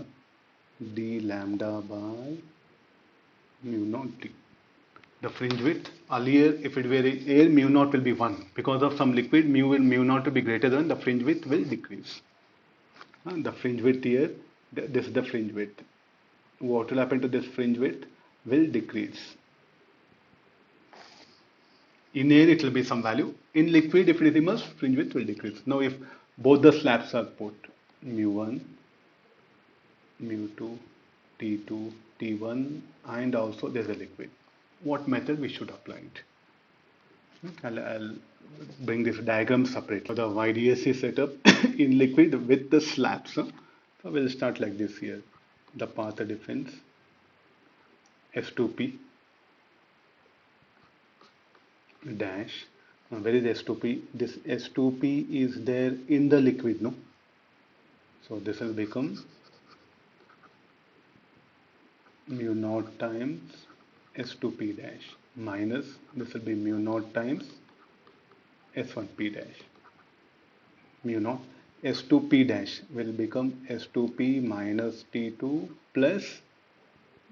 D lambda by mu naught D. The fringe width earlier, if it were air, mu naught will be 1. Because of some liquid, mu naught will be greater than, the fringe width will decrease. The fringe width here, this is the fringe width. What will happen to this fringe width? Will decrease. In air, it will be some value. In liquid, if it is immersed, fringe width will decrease. Now, if both the slabs are put, mu1, mu2, T2, T1, and also there's a liquid, what method we should apply it? I'll bring this diagram separate. For the YDSE setup in liquid with the slabs. So we'll start like this here. The path difference S2P dash. Now where is S2P? This S2P is there in the liquid, no? So this will become mu naught times S2P dash minus, this will be mu naught times S1P dash. Mu naught S2P dash will become S2P minus T2 plus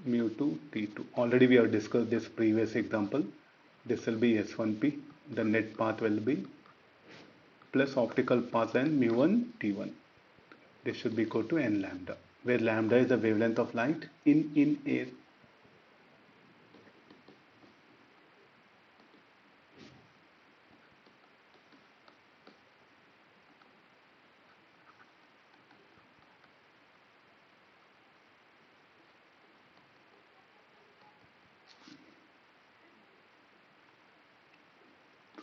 mu2 T2. Already we have discussed this previous example. This will be S1P. The net path will be plus optical path length mu1 T1. This should be equal to n lambda, where lambda is the wavelength of light in air.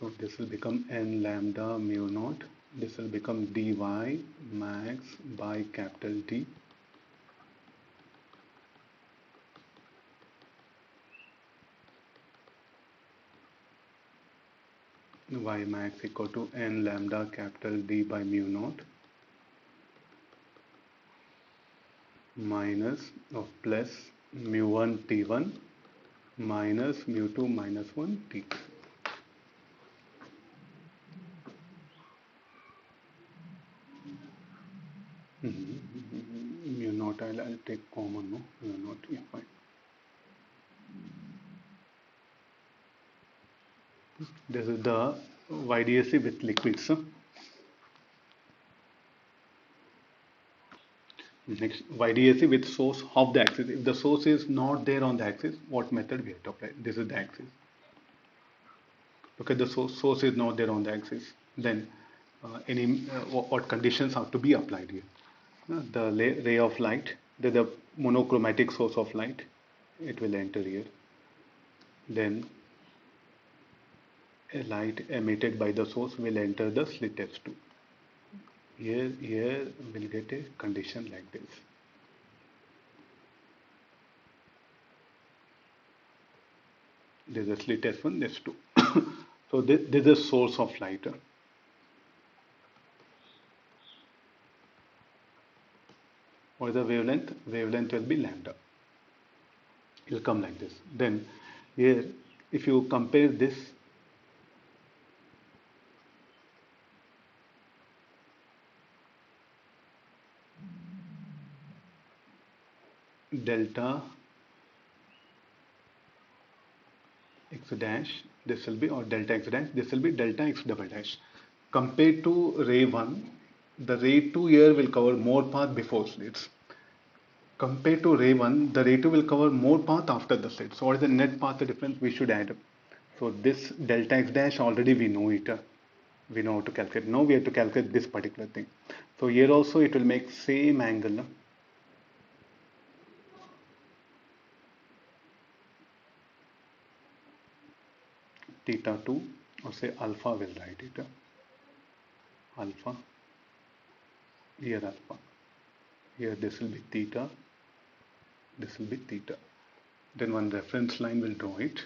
So this will become n lambda mu naught. This will become dy max by capital D. Y max equal to n lambda capital D by mu naught minus of plus mu1 T1 minus mu2 minus 1 T2. Mu naught I'll take common, no? Mu naught, yeah, fine. This is the YDSE with liquids. Next, YDSE with source of the axis. If the source is not there on the axis, what method we have to apply? This is the axis. Look at the source. Source is not there on the axis. Then, what conditions have to be applied here? The ray of light, the monochromatic source of light, it will enter here. Then, a light emitted by the source will enter the slit S2. Here we'll get a condition like this. There's a slit S1, S2. So this is a source of light. What is the wavelength? Wavelength will be lambda. It will come like this. Then here, if you compare this delta x dash, this will be, or delta x dash, this will be delta x double dash. Compared to ray 1, the ray 2 here will cover more path before slits. Compared to ray 1, the ray 2 will cover more path after the slit. So what is the net path difference? We should add up. So this delta x dash already we know it. We know how to calculate. Now we have to calculate this particular thing. So here also it will make same angle. Theta 2, or say alpha, will write it. Alpha, here alpha. Here this will be theta, this will be theta. Then one reference line will draw it.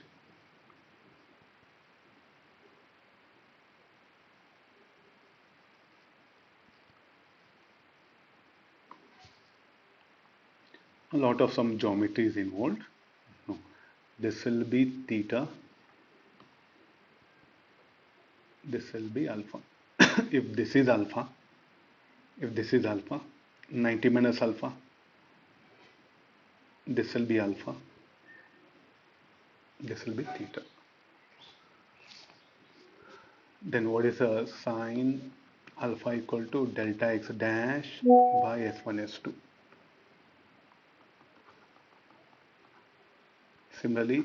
A lot of some geometry is involved. No. This will be theta, this will be alpha. If this is alpha, 90 minus alpha, this will be alpha, this will be theta. Then what is a sine alpha equal to delta x dash by s1 s2. Similarly,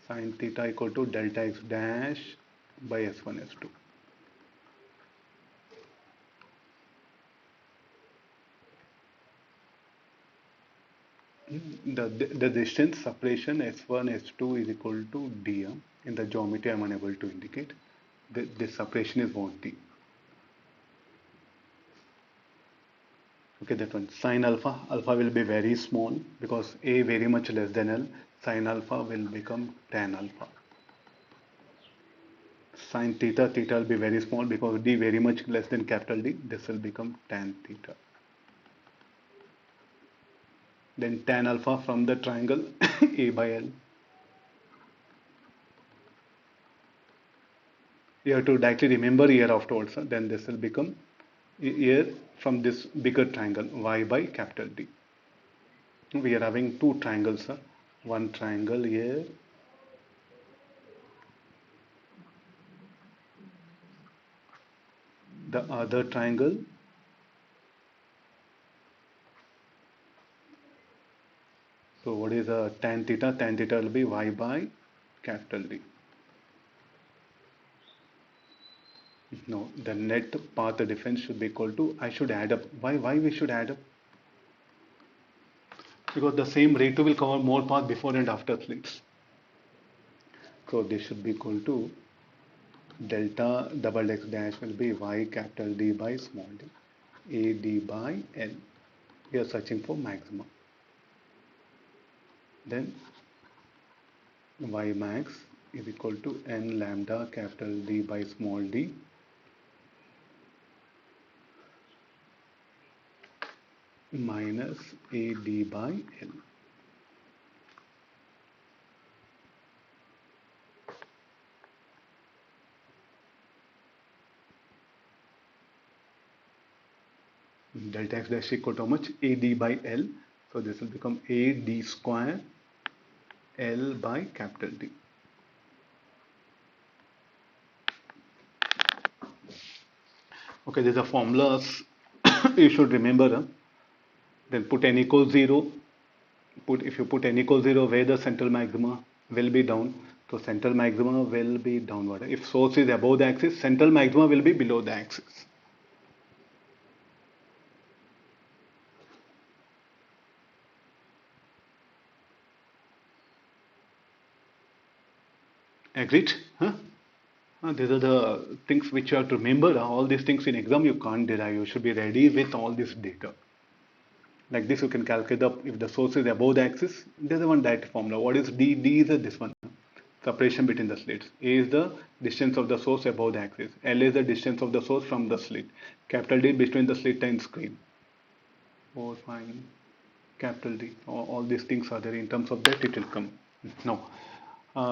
sine theta equal to delta x dash by s1 s2. The distance separation s1 s2 is equal to d. In the geometry I am unable to indicate. This separation is what d. Okay, that one. Sine alpha will be very small because a very much less than l. Sine alpha will become tan alpha. Sine theta will be very small because d very much less than capital D. This will become tan theta. Then tan alpha from the triangle A by L. You have to directly remember here afterwards. Then this will become here from this bigger triangle Y by capital D. We are having two triangles. One triangle here. The other triangle. So what is tan theta? Tan theta will be Y by capital D. No, the net path difference should be equal to, I should add up. Why we should add up? Because the same ray 2 will cover more path before and after slits. So this should be equal to delta double x dash will be y capital D by small d, AD by L. We are searching for maximum. Then y max is equal to n lambda capital D by small d minus AD by L. Delta x dash equal to how much? AD by L. So this will become AD square L by capital D. Okay, these are formulas you should remember. Then put n equals 0. If you put n equals 0, where the central maxima will be down. So central maxima will be downward. If source is above the axis, central maxima will be below the axis. Agreed? Huh? These are the things which you have to remember. All these things in exam you can't derive. You should be ready with all this data. Like this, you can calculate if the source is above the axis. There's one direct formula. What is D? D is this one. Separation between the slits. A is the distance of the source above the axis. L is the distance of the source from the slit. Capital D between the slit and screen. 4, 5, capital D. All these things are there. In terms of that, it will come. Now,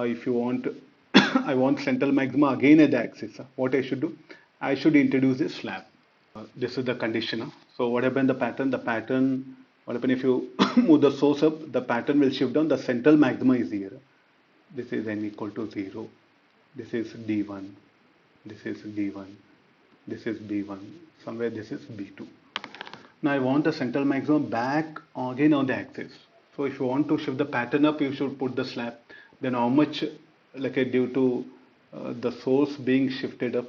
if you want, I want central maxima again at the axis. What I should do? I should introduce a slab. This is the condition. So what happened? The pattern. What happened if you move the source up? The pattern will shift down. The central maxima is here. This is n equal to 0. This is D1. This is D1. This is B1. Somewhere this is B2. Now I want the central maximum back again on the axis. So if you want to shift the pattern up, you should put the slab. Then how much, like due to the source being shifted up.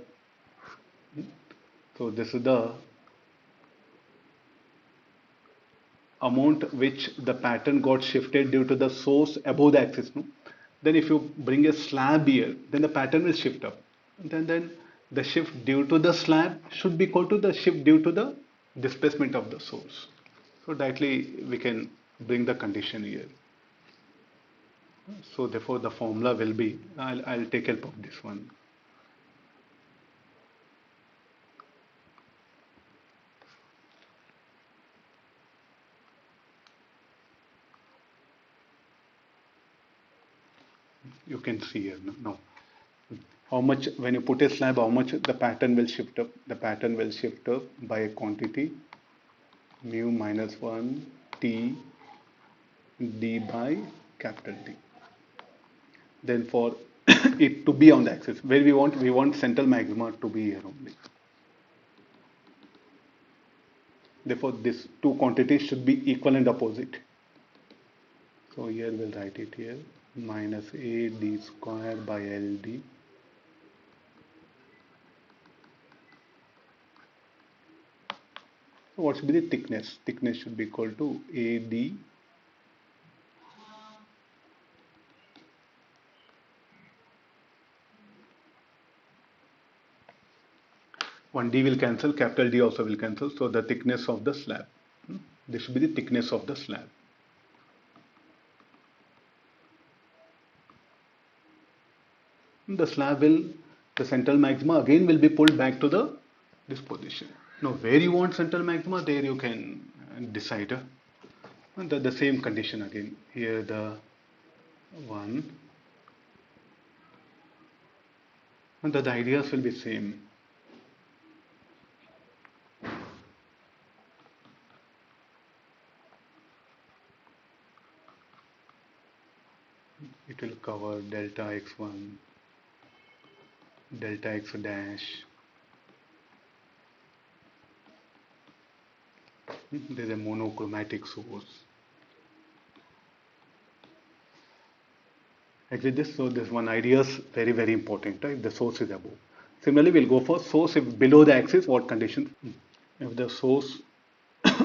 So this is the amount which the pattern got shifted due to the source above the axis. No? Then if you bring a slab here, then the pattern will shift up. Then the shift due to the slab should be equal to the shift due to the displacement of the source. So directly we can bring the condition here. So therefore the formula will be, I'll take help of this one. You can see here now. How much, when you put a slab, how much the pattern will shift up? The pattern will shift up by a quantity mu minus 1 T D by capital D. Then for it to be on the axis, where we want central maxima to be here only. Therefore, these two quantities should be equal and opposite. So here we'll write it here, minus AD square by LD. So what should be the thickness? Thickness should be equal to AD one D will cancel, capital D also will cancel. So the thickness of the slab. This should be the thickness of the slab. The slab will, the central maxima again will be pulled back to this position. Now where you want central maxima, there you can decide. The same condition again. Here the one. And the ideas will be same. It will cover delta x1, delta x dash. There is a monochromatic source. Actually this, so this one idea is very, very important, right? The source is above. Similarly, we'll go for source if below the axis, what conditions? If the source,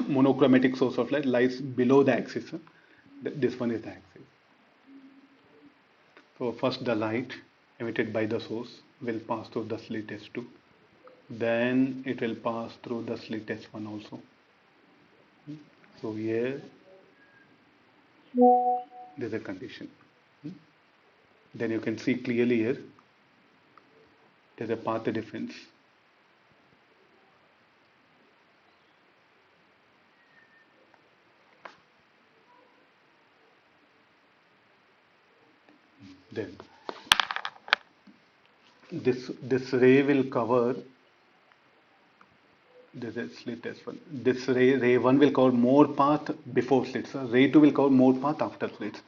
monochromatic source of light lies below the axis, this one is the axis. So first the light emitted by the source will pass through the slit S2. Then it will pass through the slit S1 also. So here there's a condition. Then you can see clearly here there's a path difference. Then this ray will cover, this is slit S1. This ray 1 will cover more path before slits. Ray 2 will cover more path after slits.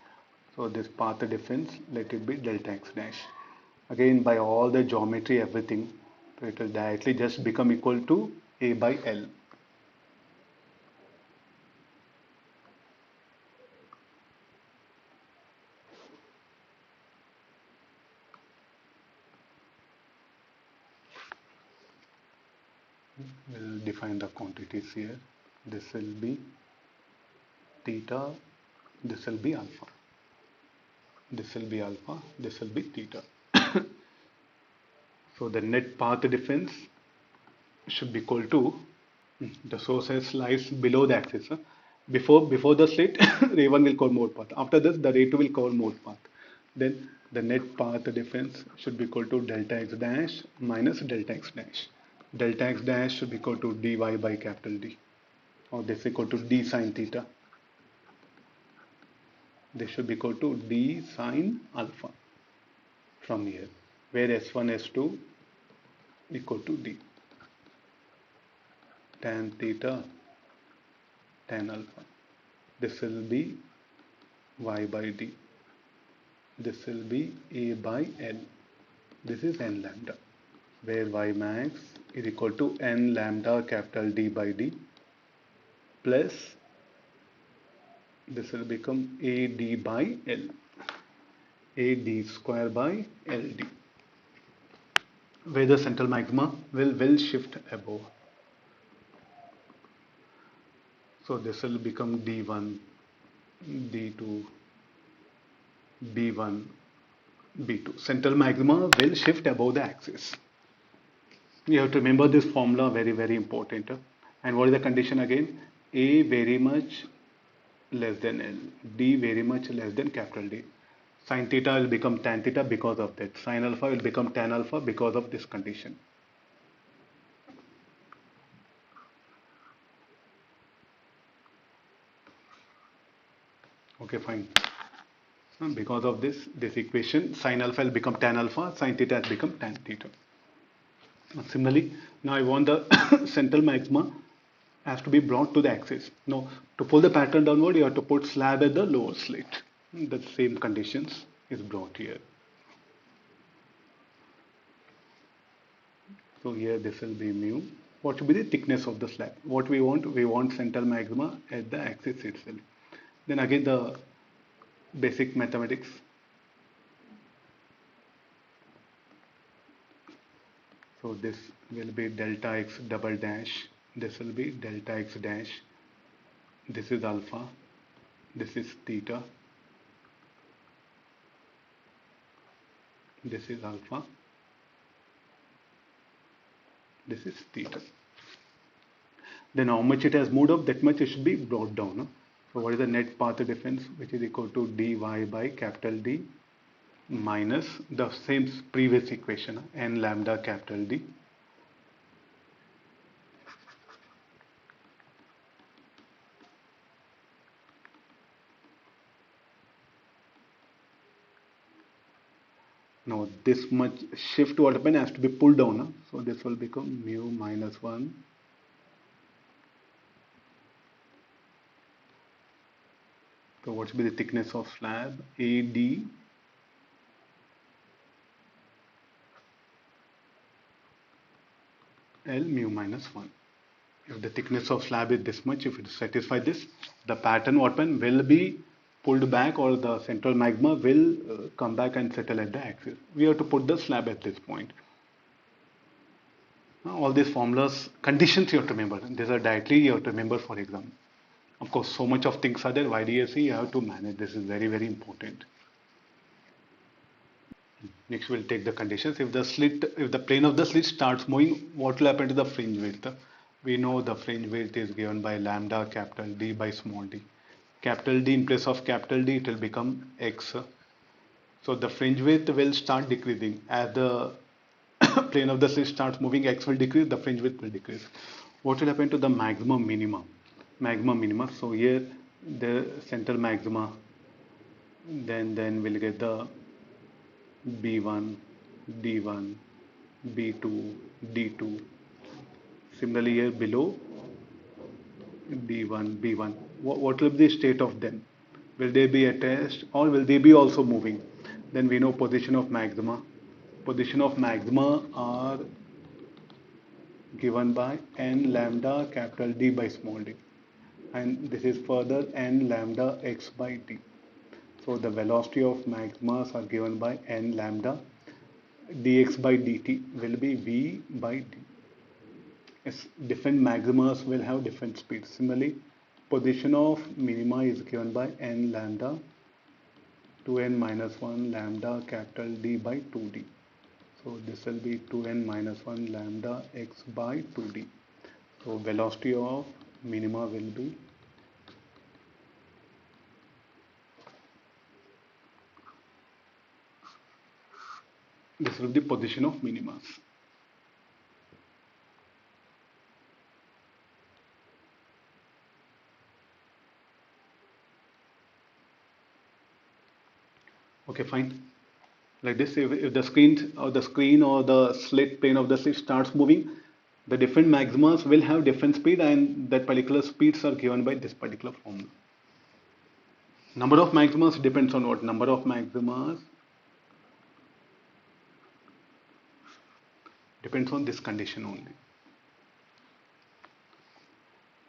So this path difference, let it be delta x dash. Again, by all the geometry, everything, so it will directly just become equal to A by L. We'll define the quantities here. This will be theta, this will be alpha. This will be alpha, this will be theta. So the net path difference should be equal to, the source lies below the axis. Before the slit, ray 1 will cover more path. After this, the ray 2 will cover more path. Then the net path difference should be equal to delta x dash minus delta x dash. Delta x dash should be equal to dy by capital D, or this is equal to d sine theta. This should be equal to d sine alpha from here, where S1, S2 equal to d. Tan theta, tan alpha. This will be y by d. This will be A by L. This is n lambda, where y max is equal to n lambda capital D by d plus this will become AD by L, AD square by LD, where the central magma will shift above. So this will become D1, D2, B1, B2. Central magma will shift above the axis. You have to remember this formula, very, very important. And what is the condition again? A very much less than L, D very much less than capital D. Sin theta will become tan theta because of that. Sin alpha will become tan alpha because of this condition. Okay, fine. Because of this equation, sin alpha will become tan alpha, sin theta has become tan theta. Similarly, now I want the central magma has to be brought to the axis. Now, to pull the pattern downward, you have to put slab at the lower slit. The same conditions is brought here. So here this will be mu. What should be the thickness of the slab? What we want central magma at the axis itself. Then again the basic mathematics. So this will be delta x double dash. This will be delta x dash. This is alpha. This is theta. This is alpha. This is theta. Then how much it has moved up, that much it should be brought down. No? So what is the net path difference, which is equal to dy by capital D minus the same previous equation, n lambda capital D. Now this much shift what happened has to be pulled down. No? So this will become mu minus 1 So what should be the thickness of slab? AD L mu minus 1. If the thickness of slab is this much, if it satisfies this, the pattern workman will be pulled back, or the central magma will come back and settle at the axis. We have to put the slab at this point. Now, all these formulas, conditions you have to remember. These are directly you have to remember for exam. Of course, so much of things are there. YDSE you have to manage. This is very, very important. Next we'll take the conditions. If the plane of the slit starts moving, what will happen to the fringe width? We know the fringe width is given by lambda capital D by small d. Capital D in place of capital D, it will become x. So the fringe width will start decreasing as the plane of the slit starts moving. X will decrease, the fringe width will decrease. What will happen to the maximum minima? Maximum minima. So here the central maxima. Then we'll get the B1, D1, B2, D2. Similarly here below D1, B1. What will be the state of them? Will they be attached or will they be also moving? Then we know position of maxima. Position of maxima are given by n lambda capital D by small d. And this is further n lambda x by d. So the velocity of maximas are given by n lambda. Dx by dt will be v by d. Yes, different maximas will have different speeds. Similarly, position of minima is given by n lambda 2n minus 1 lambda capital D by 2d. So this will be 2n minus 1 lambda x by 2d. So velocity of minima will be this will be the position of minimas. Okay, fine. Like this, if the screen or the slit plane of the slit starts moving, the different maximas will have different speed, and that particular speeds are given by this particular formula. Number of maximas depends on what? Number of maximas depends on this condition only.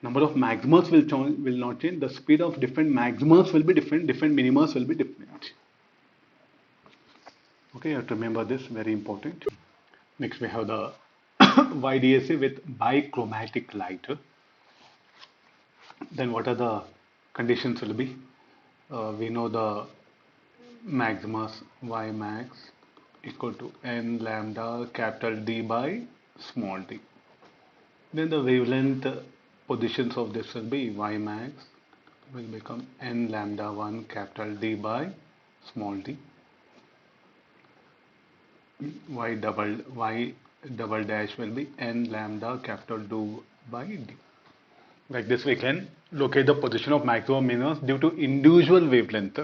Number of maximas will not change. The speed of different maximas will be different. Different minimas will be different. Okay, you have to remember this, very important. Next we have the YDSE with bichromatic light. Then what are the conditions will be? We know the maximas y max equal to n lambda capital D by small d. Then the wavelength positions of this will be y max will become n lambda 1 capital D by small d. Y double dash will be n lambda capital D by d. Like this we can locate the position of maximum minimum due to individual wavelength.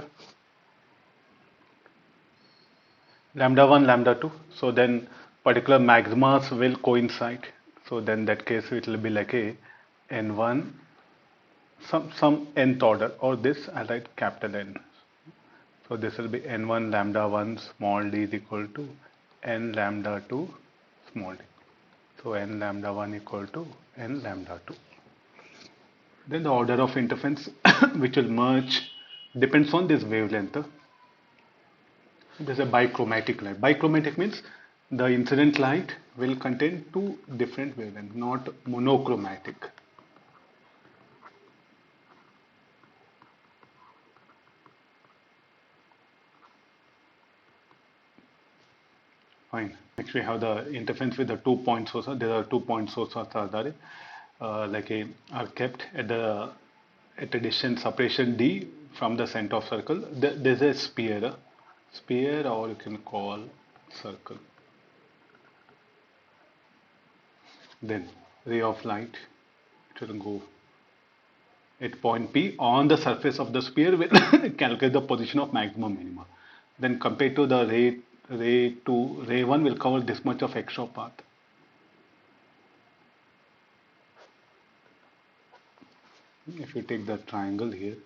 Lambda 1, lambda 2. So then particular maximas will coincide. So then that case it will be like a n1 some nth order, or this I write capital N. So this will be n1 lambda 1 small d is equal to n lambda 2 small d. So n lambda 1 equal to n lambda 2. Then the order of interference which will merge depends on this wavelength. This is a bichromatic light. Bichromatic means the incident light will contain two different wavelengths, not monochromatic. Fine. Next we have the interference with the 2-point sources. There are 2-point sources are kept at a distance separation d from the center of circle. There is a sphere, or you can call circle. Then ray of light, it will go at point P on the surface of the sphere will calculate the position of maximum minima. Then compared to the ray 1 will cover this much of extra path. If you take the triangle here,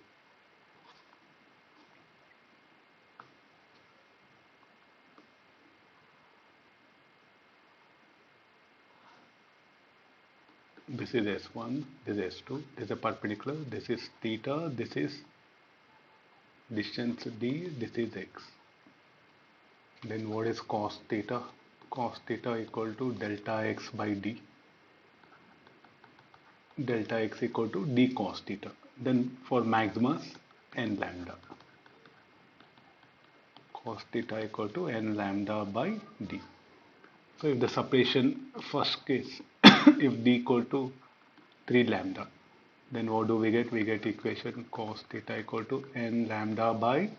this is S1, this is S2, this is a perpendicular, this is theta, this is distance d, this is x. Then what is cos theta? Cos theta equal to delta x by d. Delta x equal to d cos theta. Then for maximas, n lambda. cos theta equal to n lambda by d. So if the separation, first case, if d equal to 3 lambda, then what do we get? We get equation cos theta equal to n lambda by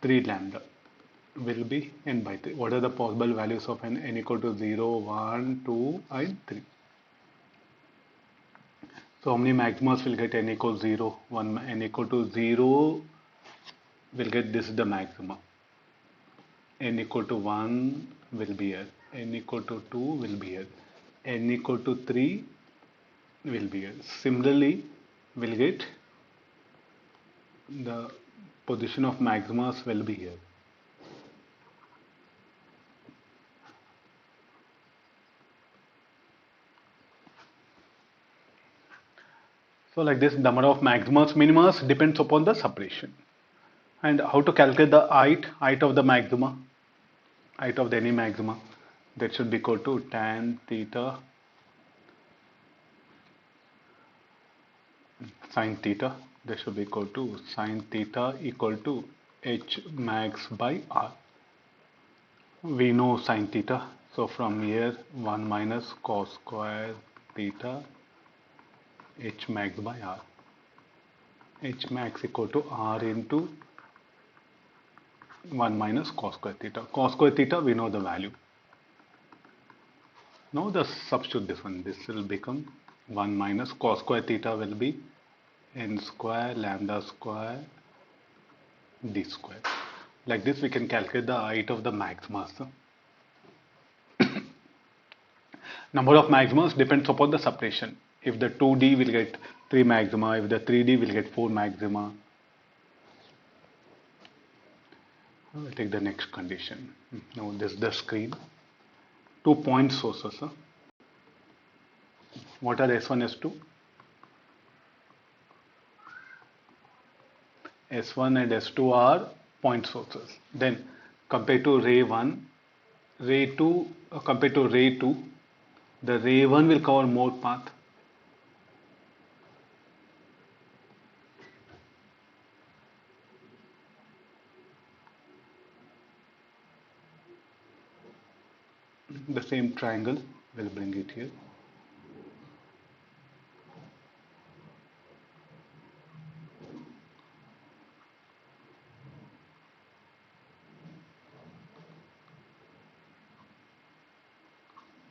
3 lambda will be n by 3. What are the possible values of n? N equal to 0, 1, 2 and 3. So how many maximas will get n equals 0? 1, n equal to 0 will get this is the maxima. N equal to 1 will be here. N equal to 2 will be here. N equal to 3 will be here. Similarly, we'll get the position of maximas will be here. So like this, number of maximas, minimas depends upon the separation. And how to calculate the height of the maxima, height of any maxima, that should be equal to tan theta sin theta. That should be equal to sin theta equal to h max by r. We know sin theta, so from here 1 minus cos square theta h max by r. H max equal to r into 1 minus cos square theta. Cos square theta, we know the value. Now the substitute this one. This will become 1 minus cos square theta will be n square lambda square d square. Like this we can calculate the height of the maximas. Number of maximas depends upon the separation. If the 2D will get 3 maxima, if the 3D will get 4 maxima. We'll take the next condition. Now this is the screen. 2 point sources. What are S1, S2? S1 and S2 are point sources. Then compared to ray 1, ray 2, compared to ray 2, the ray 1 will cover more path. The same triangle, we'll bring it here.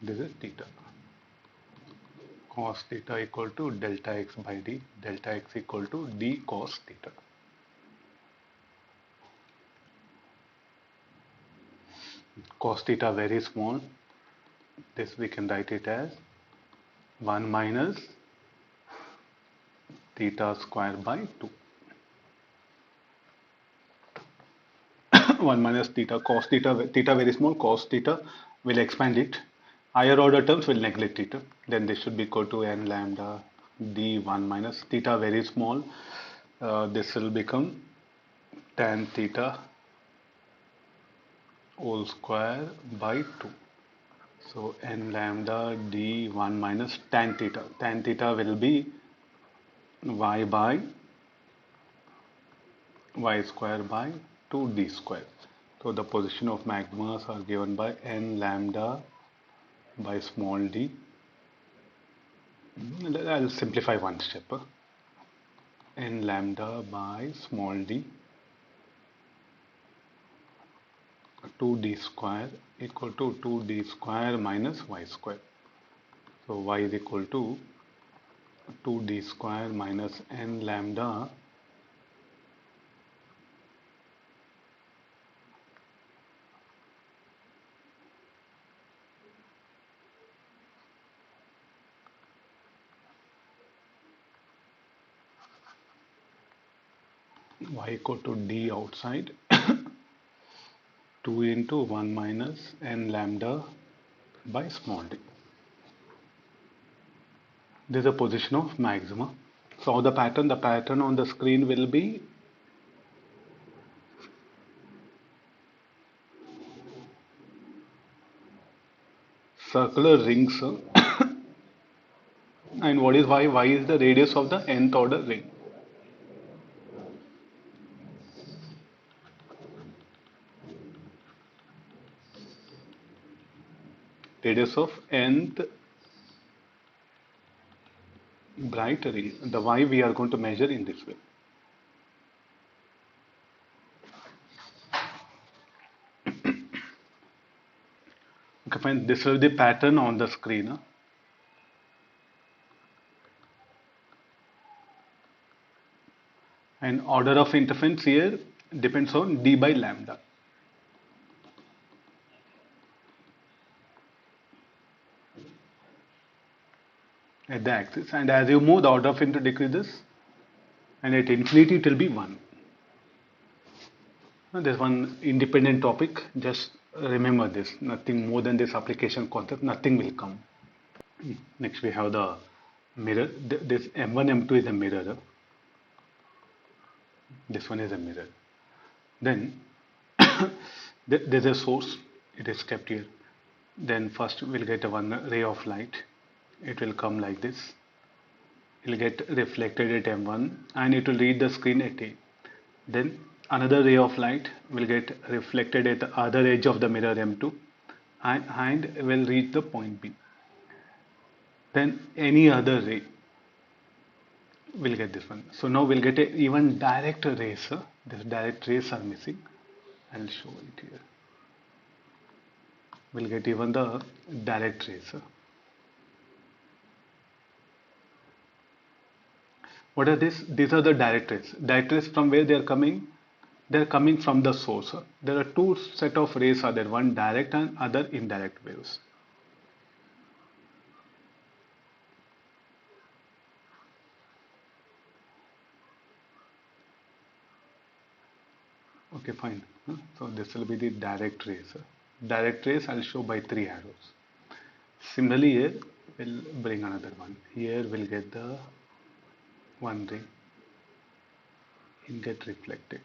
This is theta. Cos theta equal to delta x by d. Delta x equal to d cos theta. Cos theta very small. This we can write it as 1 minus theta square by 2. 1 minus theta, cos theta, theta very small, cos theta will expand it. Higher order terms will neglect it. Then this should be equal to n lambda d 1 minus theta very small. This will become tan theta whole square by 2. So n lambda d 1 minus tan theta. Tan theta will be y by y square by 2d square. So the position of maximas are given by n lambda by small d. I'll simplify one step. N lambda by small d 2d square equal to 2d square minus y square. So y is equal to 2d square minus n lambda y equal to d outside 2 into 1 minus n lambda by small d. This is the position of maxima. So the pattern on the screen will be circular rings. And what is y? Y is the radius of the nth order ring. radius of nth bright ray. The Y we are going to measure in this way. Okay, fine. This will be the pattern on the screen. And order of interference here depends on d by lambda. At the axis, and as you move, the order of interference decreases, and at infinity it will be 1. Now, there's one independent topic, just remember this, nothing more than this application concept, nothing will come. Next we have the mirror. This M1, M2 is a mirror. This one is a mirror. Then there's a source, it is kept here. Then first we'll get one ray of light. It will come like this. It will get reflected at M1 and it will reach the screen at A. Then another ray of light will get reflected at the other edge of the mirror M2 and will reach the point B. Then any other ray will get this one. So now we'll get a even direct rays. These direct rays are missing. I'll show it here. We'll get even the direct rays. What are these? These are the direct rays. Direct rays, from where they are coming? They are coming from the source. There are two set of rays are there, one direct and other indirect waves. Okay, fine. So this will be the direct rays. Direct rays I'll show by 3 arrows. Similarly here we'll bring another one. Here we'll get the one ray. It get reflected.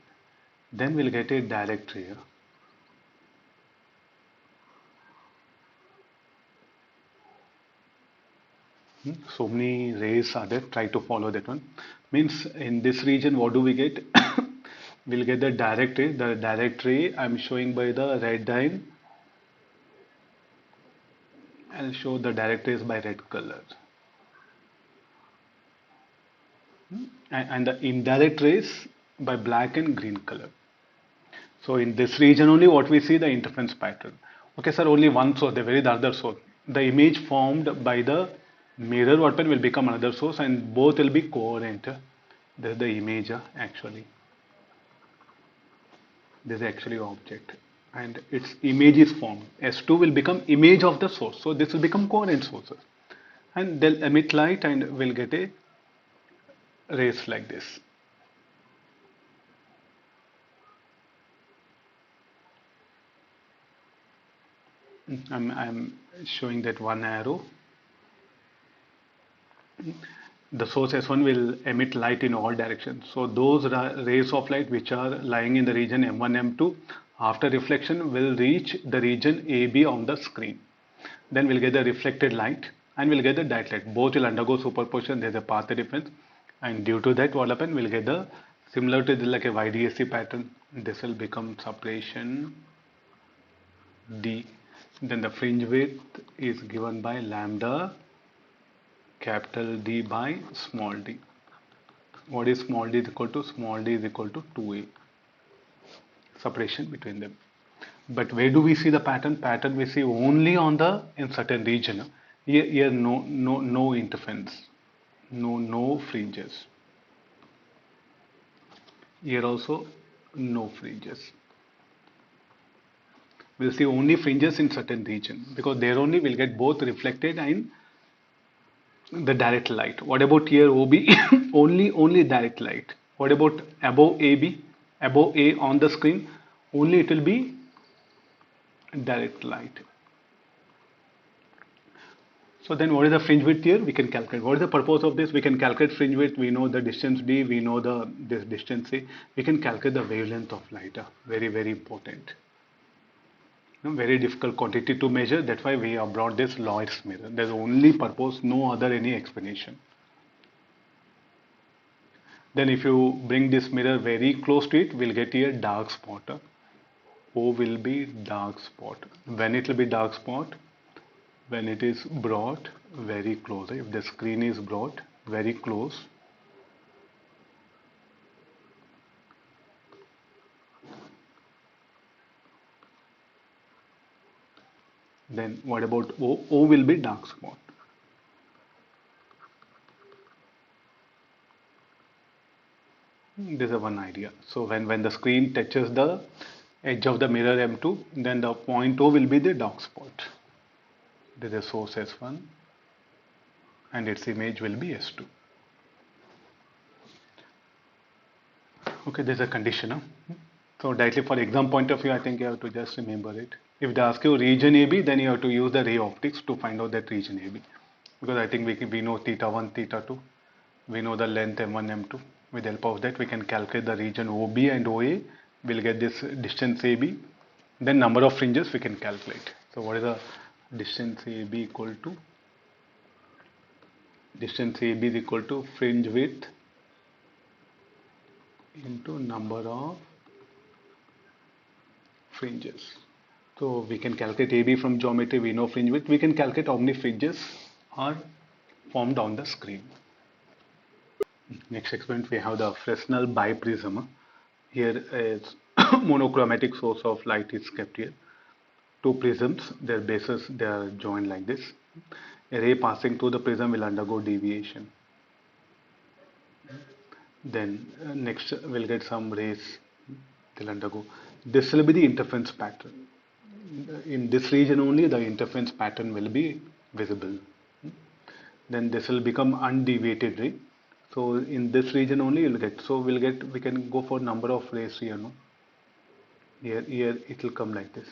Then we'll get a direct ray. So many rays are there. Try to follow that one. Means in this region, what do we get? We'll get the direct ray. The direct ray I'm showing by the red line. I'll show the direct rays by red color. And the indirect rays by black and green color. So in this region only what we see the interference pattern. Okay, sir, only one source, they vary the other source. The image formed by the mirror weapon will become another source and both will be coherent. This is the image actually. This is actually object and its image is formed. S2 will become image of the source. So this will become coherent sources. And they'll emit light and we'll get a rays like this. I'm showing that one arrow. The source S1 will emit light in all directions. So those rays of light which are lying in the region M1, M2 after reflection will reach the region AB on the screen. Then we'll get the reflected light and we'll get the direct light. Both will undergo superposition. There's a path difference. And due to that, what happen? We'll get the similar to this, like a YDSE pattern. This will become separation D. Then the fringe width is given by lambda capital D by small d. What is small d is equal to? Small d is equal to 2a. Separation between them. But where do we see the pattern? Pattern we see only on the in certain region. Here no interference. No fringes. Here also no fringes. We'll see only fringes in certain region because there only we'll get both reflected and the direct light. What about here OB? only direct light. What about above AB? Above A on the screen? Only it will be direct light. So then what is the fringe width here? We can calculate. What is the purpose of this? We can calculate fringe width. We know the distance D. We know this distance C. We can calculate the wavelength of light. Very, very important. Very difficult quantity to measure. That's why we have brought this Lloyds mirror. There's only purpose, no other any explanation. Then if you bring this mirror very close to it, we'll get here dark spot. O will be dark spot. When it will be dark spot? when it is brought very close, if the screen is brought very close, then what about O? O will be dark spot. This is one idea. So when the screen touches the edge of the mirror M2, then the point O will be the dark spot. This is source S1 and its image will be S2. Okay, there's a condition. Huh? So directly for exam point of view, I think you have to just remember it. If they ask you region AB, then you have to use the ray optics to find out that region AB. Because I think we know theta 1, theta 2. We know the length M1, M2. With the help of that, we can calculate the region OB and OA. We'll get this distance AB. Then number of fringes we can calculate. So what is the distance AB equal to? Distance AB is equal to fringe width into number of fringes. So we can calculate AB from geometry, we know fringe width. We can calculate how many fringes are formed on the screen. Next experiment, we have the Fresnel biprism. Here is monochromatic source of light is kept here. Two prisms, their bases they are joined like this. A ray passing through the prism will undergo deviation. Then next we'll get some rays they'll undergo. This will be the interference pattern. In this region only the interference pattern will be visible. Then this will become undeviated ray. So in this region only you'll get. So we can go for number of rays here. No? Here it will come like this.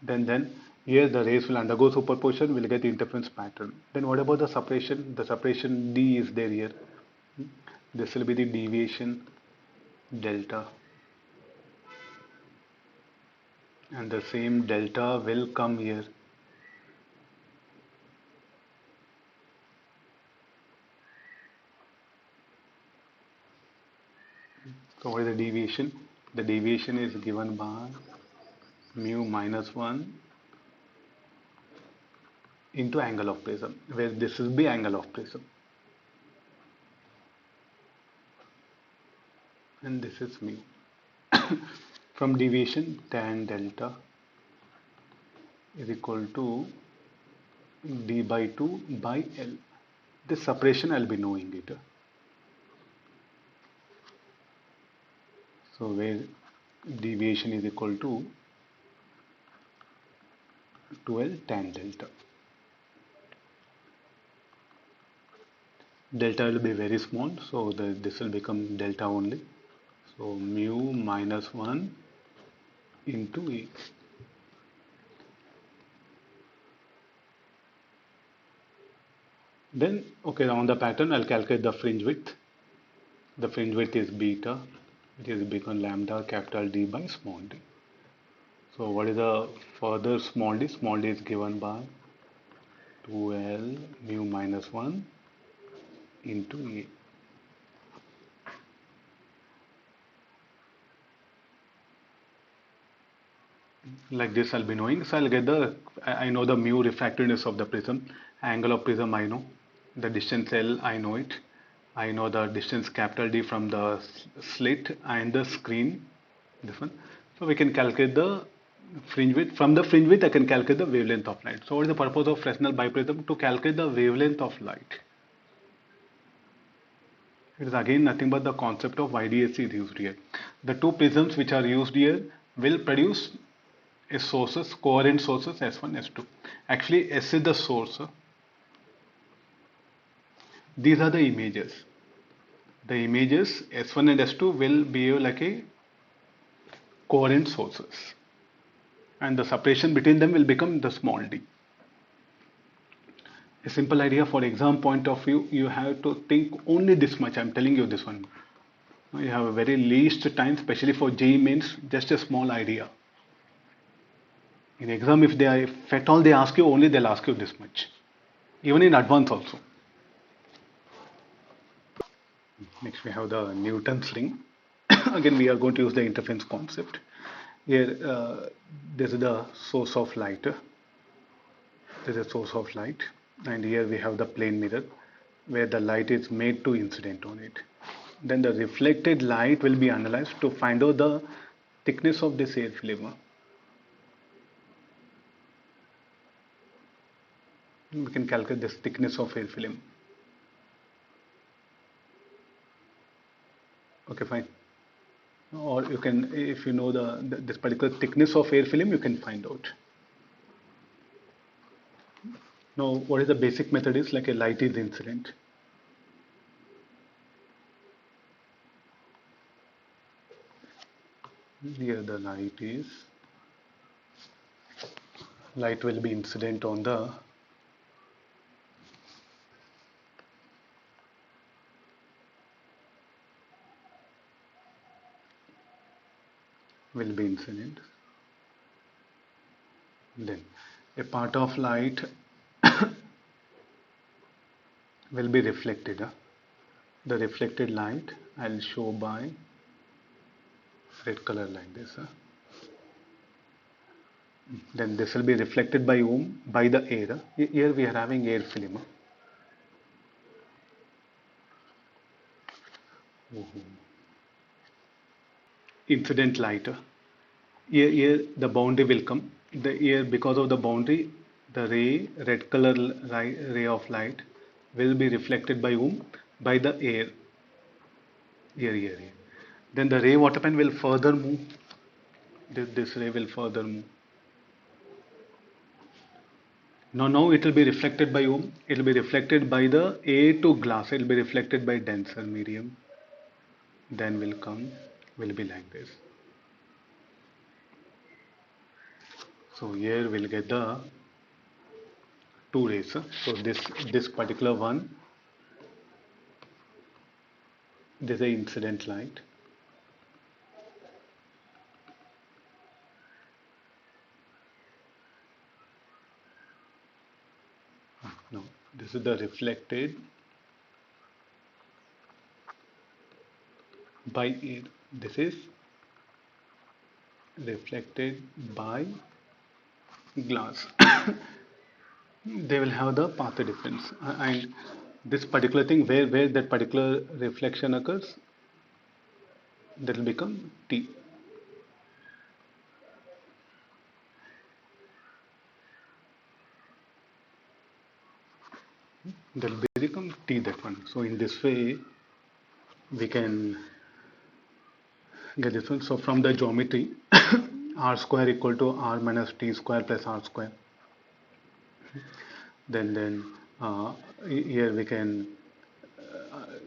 Then here the rays will undergo superposition. We'll get the interference pattern. Then what about the separation? The separation D is there here. This will be the deviation delta. And the same delta will come here. So what is the deviation? The deviation is given by mu minus 1 into angle of prism, where this will be angle of prism. And this is mu. From deviation, tan delta is equal to d by 2 by L. This separation I'll be knowing it. So where deviation is equal to 12 tan delta. Delta will be very small, so this will become delta only. So mu minus 1 into E. Then, okay, on the pattern, I'll calculate the fringe width. The fringe width is beta. It is become lambda capital D by small d. So what is the further small d? Small d is given by 2L mu minus 1 into E. Like this I'll be knowing. So I'll get I know the mu refractiveness of the prism. Angle of prism I know. The distance L I know it. I know the distance capital D from the slit and the screen, this one. So we can calculate the fringe width. From the fringe width I can calculate the wavelength of light. So what is the purpose of Fresnel biprism? To calculate the wavelength of light. It is again nothing but the concept of YDSE is used here. The two prisms which are used here will produce a sources, coherent sources S1, S2. Actually S is the source. These are the images. The images S1 and S2 will behave like a coherent sources. And the separation between them will become the small d. A simple idea for exam point of view, you have to think only this much. I'm telling you this one. You have a very least time, especially for JEE Mains, just a small idea. In exam, if at all they ask you, only they'll ask you this much. Even in advance also. Next we have the Newton's ring. Again we are going to use the interference concept. Here, this is the source of light. This is a source of light, and here we have the plane mirror where the light is made to incident on it. Then the reflected light will be analyzed to find out the thickness of this air film. We can calculate this thickness of air film. Okay, fine. Or you can, if you know this particular thickness of air film, you can find out. Now, what is the basic method is like a light is incident. Here the light will be incident on the will be incident. Then a part of light will be reflected. The reflected light I'll show by red color like this. Then this will be reflected by whom? By the air. Here we are having air film. Incident light. Here the boundary will come. Here because of the boundary, the red color ray of light will be reflected by whom? By the air. Here. Then the ray what happen will further move. This ray will further move. Now it will be reflected by whom? It will be reflected by the air to glass. It will be reflected by denser medium. Then will be like this. So here we'll get the two rays. So this particular one, this is the incident light. No, this is the reflected by air. This is reflected by glass. They will have the path difference, and this particular thing where that particular reflection occurs, that will become T. That will become T, that one. So in this way we can get this one. So from the geometry r square equal to r minus t square plus r square. Then here we can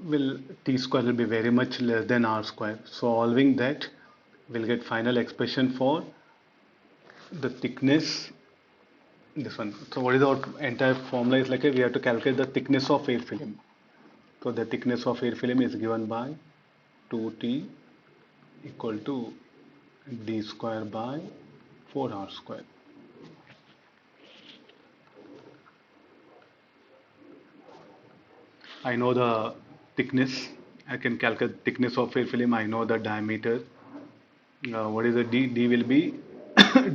will t square will be very much less than r square. Solving that, we'll get final expression for the thickness. This one. So what is our entire formula is like? We have to calculate the thickness of air film. So the thickness of air film is given by 2t equal to d square by 4r square. I know the thickness. I can calculate thickness of air film. I know the diameter. What is the d? D will be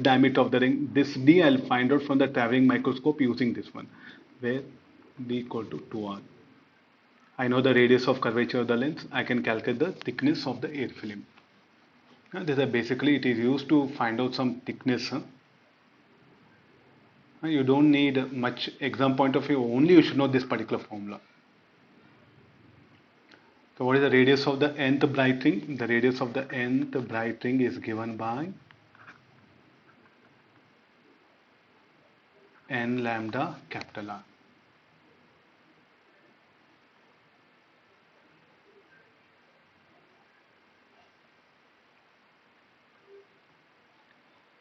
diameter of the ring. This d I'll find out from the traveling microscope using this one, where d equal to 2r. I know the radius of curvature of the lens. I can calculate the thickness of the air film. This is basically it is used to find out some thickness. You don't need much exam point of view. Only you should know this particular formula. So what is the radius of the nth bright ring? The radius of the nth bright ring is given by n lambda capital R.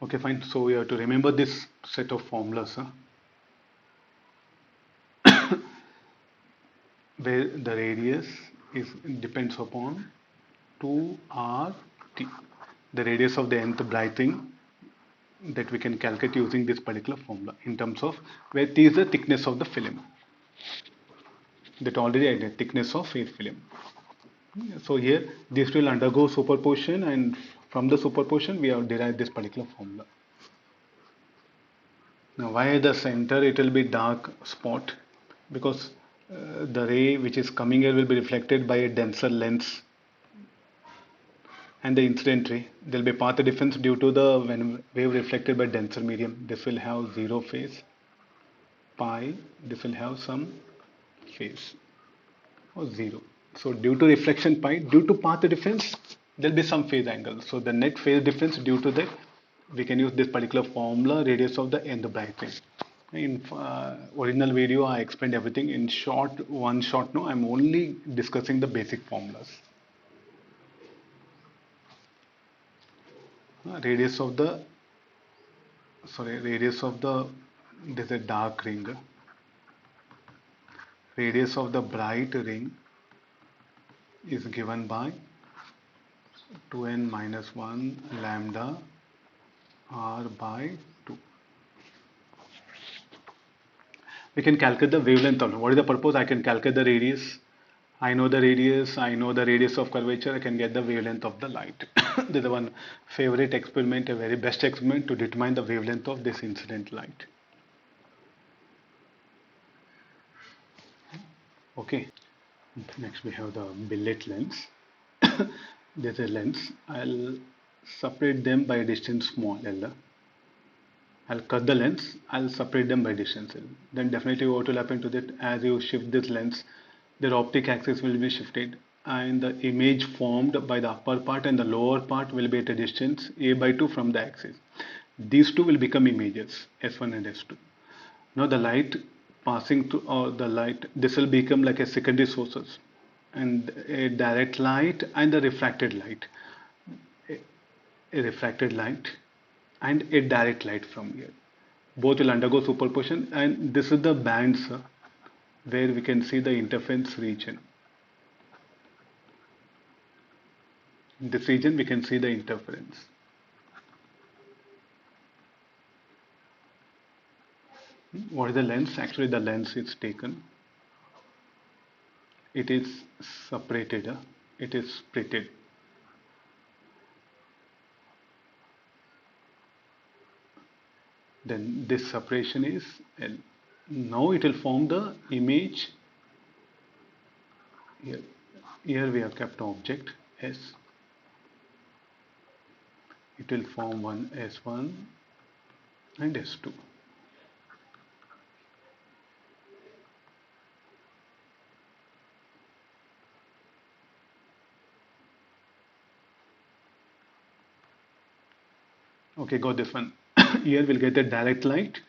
Okay, fine. So we have to remember this set of formulas, where the radius depends upon 2RT, the radius of the nth bright ring, that we can calculate using this particular formula in terms of where T is the thickness of the film. That already I did, thickness of air film. So here these will undergo superposition, and From the superposition, we have derived this particular formula. Now, why the center it will be dark spot? Because the ray which is coming here will be reflected by a denser lens, and the incident ray, there will be path difference due to the when wave reflected by denser medium. This will have zero phase. Pi, this will have some phase or zero. So due to reflection pi, due to path difference, there will be some phase angle. So the net phase difference due to that, we can use this particular formula, radius of the end bright ray. In original video, I explained everything. In short, one shot now, I'm only discussing the basic formulas. Radius of the, there's a dark ring. Radius of the bright ring is given by 2n minus 1 lambda r by 2. We can calculate the wavelength also. What is the purpose? I can calculate the radius. I know the radius of curvature, I can get the wavelength of the light. This is one favorite experiment, a very best experiment to determine the wavelength of this incident light. Okay, next we have the billet lens. There's a lens. I'll separate them by a distance small l. I'll cut the lens, I'll separate them by distance l. Then definitely what will happen to that, as you shift this lens, their optic axis will be shifted, and the image formed by the upper part and the lower part will be at a distance a by 2 from the axis. These two will become images, S1 and S2. Now the light passing through, or the light, this will become like a secondary sources, and a direct light and a refracted light. A refracted light and a direct light from here. Both will undergo superposition, and this is the bands where we can see the interference region. In this region we can see the interference. What is the lens? Actually the lens is taken. It is separated. It is splitted. Then this separation is L. Now it will form the image. Here we have kept object S. It will form one S1 and S2. Okay, got this one. Here we'll get the direct light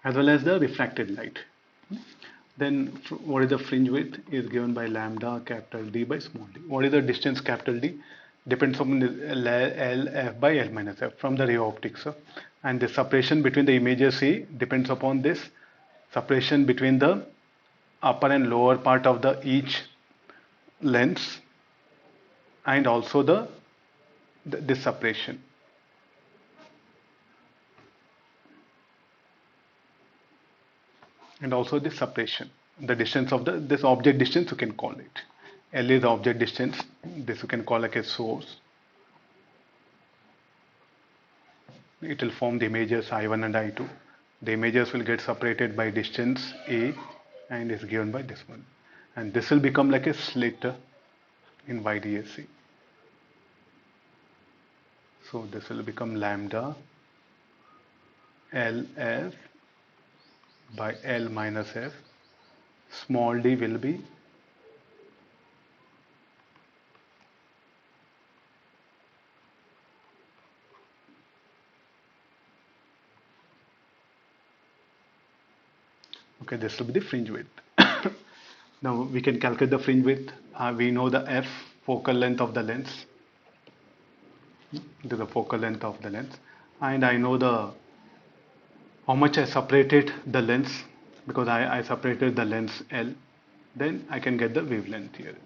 as well as the refracted light. Then what is the fringe width is given by lambda capital D by small d. What is the distance capital D? Depends on L F by L minus F from the ray optics. And the separation between the images A depends upon this separation between the upper and lower part of the each lens, and also this separation. And also the separation, the distance of this object distance, you can call it. L is the object distance. This you can call like a source. It will form the images I1 and I2. The images will get separated by distance A and is given by this one. And this will become like a slit in YDSE. So this will become lambda LF by L minus F. Small d will be okay, this will be the fringe width. Now we can calculate the fringe width. We know the F, focal length of the lens. This is the focal length of the lens, and I know how much I separated the lens, because I separated the lens L. Then I can get the wavelength here.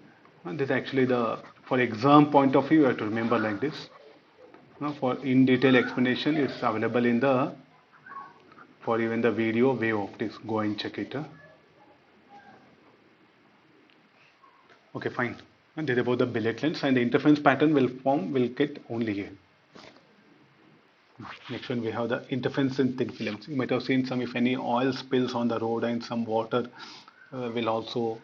And this is actually for exam point of view, you have to remember like this. Now for in detail explanation, it's available in for even the video wave optics. Go and check it. Okay, fine. And this is about the billet lens, and the interference pattern will get only here. Next one, we have the interference in thin films. You might have seen some, if any oil spills on the road and some water will also,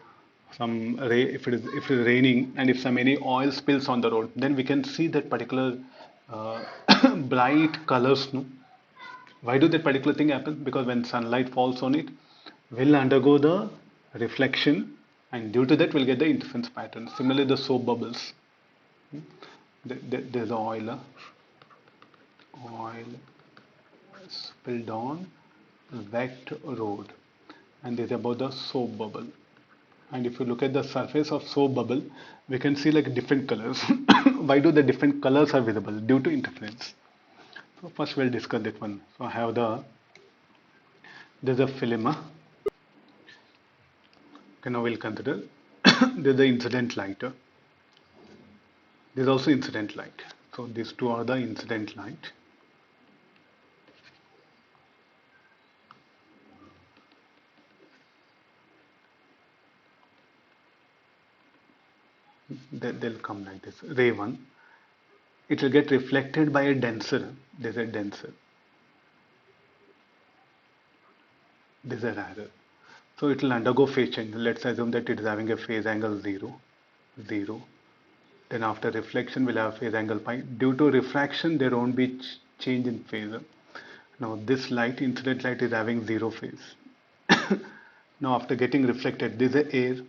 some if it is raining and if some any oil spills on the road, then we can see that particular uh, bright colors. No? Why do that particular thing happen? Because when sunlight falls on it, will undergo the reflection, and due to that we'll get the interference pattern. Similarly, the soap bubbles. There's oil spilled on wet road, and this is about the soap bubble. And if you look at the surface of soap bubble, we can see like different colors. Why do the different colors are visible? Due to interference. So first we'll discuss that one. So I have there's a film. Okay, now we'll consider there's the incident light. There's also incident light. So these two are the incident light. They'll come like this. Ray 1. It will get reflected by a denser. There's a denser. There's a rarer. So it will undergo phase change. Let's assume that it is having a phase angle 0, 0. Then after reflection, we'll have phase angle pi. Due to refraction, there won't be change in phase. Now this light, incident light, is having 0 phase. Now after getting reflected, this is air,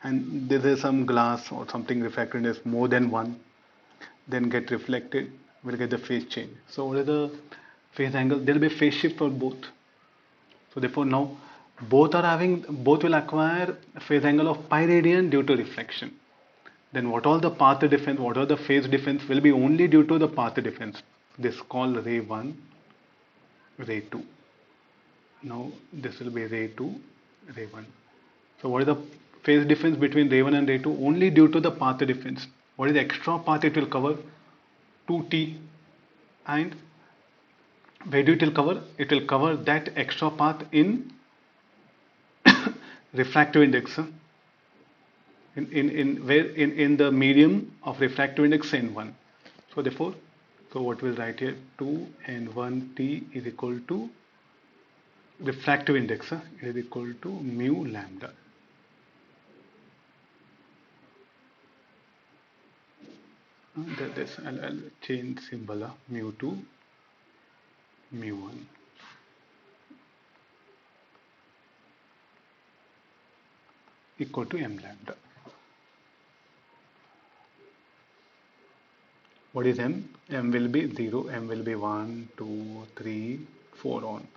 and this is some glass or something refracted is more than 1. Then get reflected, we'll get the phase change. So what is the phase angle? There will be phase shift for both. So therefore now both will acquire phase angle of pi radian due to reflection. Then what all the path difference, what are the phase difference will be only due to the path difference. This is called ray 1, ray 2. Now this will be ray 2, ray 1. So what is the phase difference between ray 1 and ray 2? Only due to the path difference. What is the extra path it will cover? 2t. And where do it will cover? It will cover that extra path in refractive index. In the medium of refractive index n1. So therefore, so what we'll write here, 2 n1t is equal to refractive index is equal to mu lambda. This I'll change symbol mu 2 mu 1. Equal to m lambda. What is m? M will be 0, m will be 1, 2, 3, 4 on.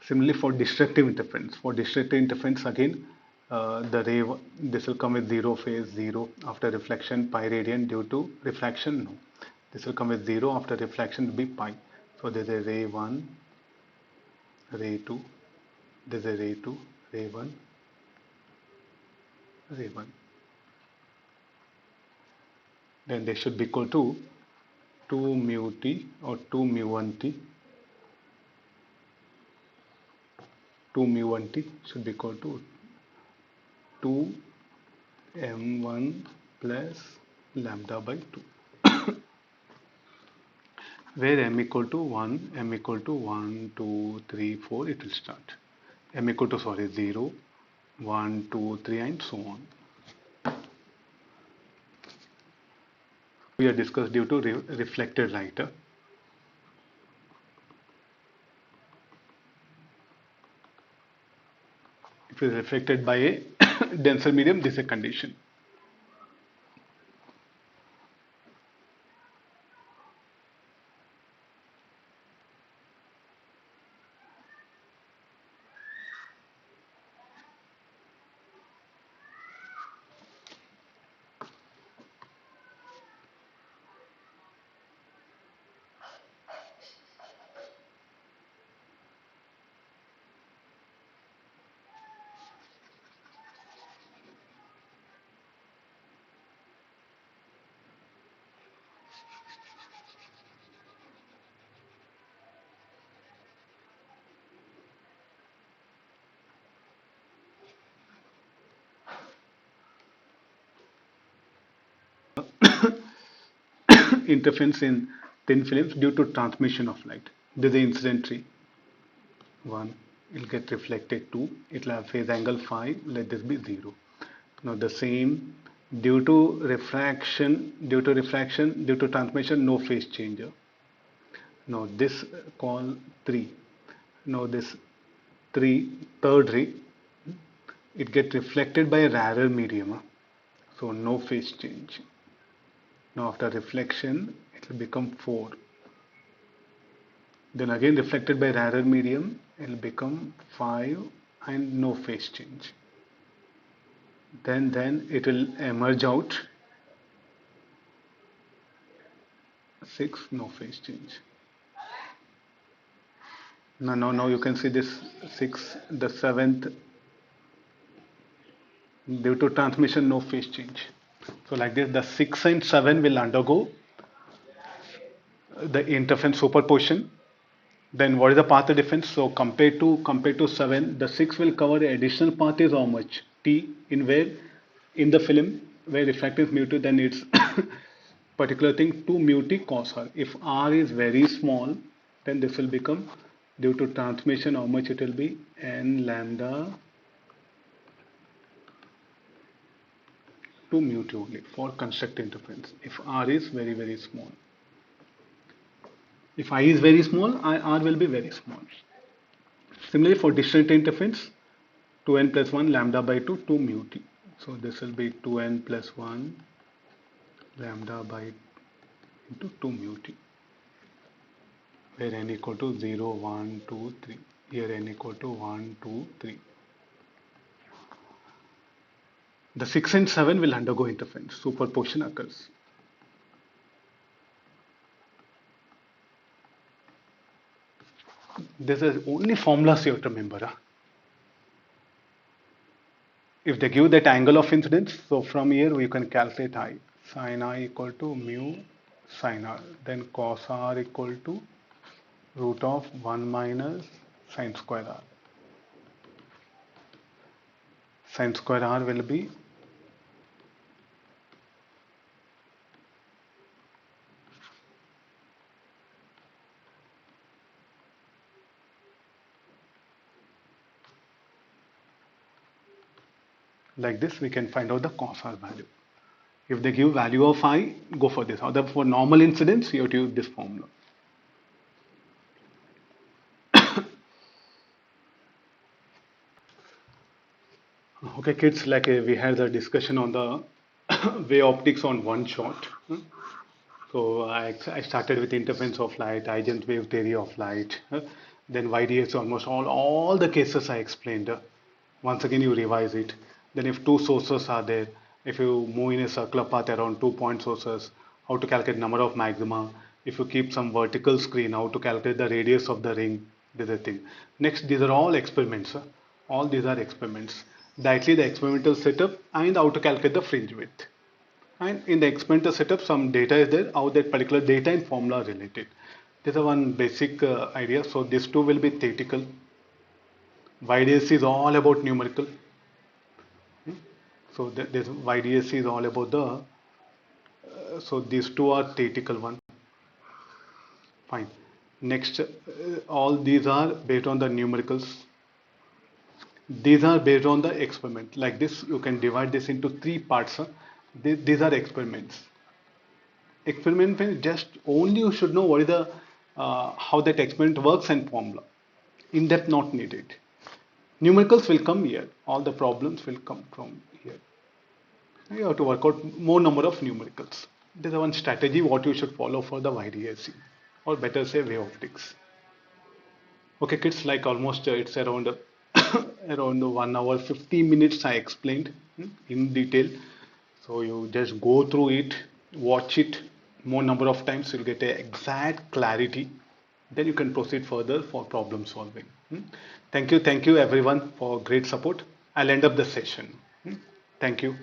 Similarly for destructive interference. For destructive interference again, the ray, this will come with 0 phase, 0 after reflection, pi radian due to refraction, no. This will come with 0 after reflection will be pi. So there's a ray 1, ray 2, there's a ray 2, ray 1, ray 1. Then they should be equal to 2 mu t or 2 mu 1 t. 2 mu 1 t should be equal to 2 m1 plus lambda by 2. Where m equal to 1, m equal to 1, 2, 3, 4, it will start. M equal to, 0, 1, 2, 3, and so on. We are discussed due to reflected light. If it is reflected by a denser medium, this is a condition. the interference in thin films due to transmission of light. This is the incident tree. 1, it will get reflected. 2, it will have phase angle phi, let this be 0. Now the same, due to refraction, due to transmission, no phase changer. Now this call 3. Now this third ray, it get reflected by a rarer medium, so no phase change. Now after reflection, it will become 4. Then again reflected by rarer medium, it will become 5 and no phase change. Then it will emerge out 6, no phase change. Now you can see this 6, the 7th, due to transmission, no phase change. So like this, the 6 and 7 will undergo the interference superposition. Then what is the path difference? So compared to 7, the 6 will cover the additional path is how much? T, in where? In the film where refractance mu t, then it's particular thing 2 mu t cos r. If r is very small, then this will become, due to transmission, how much it will be? N lambda 2 mu t only for constructive interference. If r is very, very small. If I is very small, r will be very small. Similarly, for distant interference, 2n plus 1 lambda by 2, 2 mu t. So this will be 2n plus 1 lambda by into 2 mu t, where n equal to 0, 1, 2, 3. Here n equal to 1, 2, 3. The 6 and 7 will undergo interference. Superposition occurs. This is only formulas you have to remember. If they give that angle of incidence, so from here we can calculate I. Sin I equal to mu sin R. Then cos R equal to root of 1 minus sin square R. Sin square R will be like this. We can find out the cos R value. If they give value of I, go for this. Other for normal incidence, you have to use this formula. Okay, kids, like we had the discussion on the wave optics on one shot. So I started with interference of light, Huygens wave theory of light, then YDSE, almost all the cases I explained. Once again, you revise it. Then if two sources are there, if you move in a circular path around 2 point sources, how to calculate number of maxima. If you keep some vertical screen, how to calculate the radius of the ring. This is the thing. Next, these are all experiments. All these are experiments. Directly the experimental setup and how to calculate the fringe width. And in the experimental setup, some data is there, how that particular data and formula are related. This is one basic idea. So these two will be theoretical. YDSE is all about numerical. So this YDSE is all about the, so these two are theoretical one. Fine. Next, all these are based on the numericals. These are based on the experiment. Like this, you can divide this into 3 parts. These are experiments. Experiment means just only you should know what is the how that experiment works and formula. In depth not needed. Numericals will come here. All the problems will come from here. You have to work out more number of numericals. This is one strategy what you should follow for the YDSE, or better say wave optics. Okay, kids, like almost it's around around 1 hour 50 minutes I explained in detail. So you just go through it, watch it more number of times, you'll get a exact clarity. Then you can proceed further for problem solving. Thank you everyone for great support. I'll end up the session. Thank you.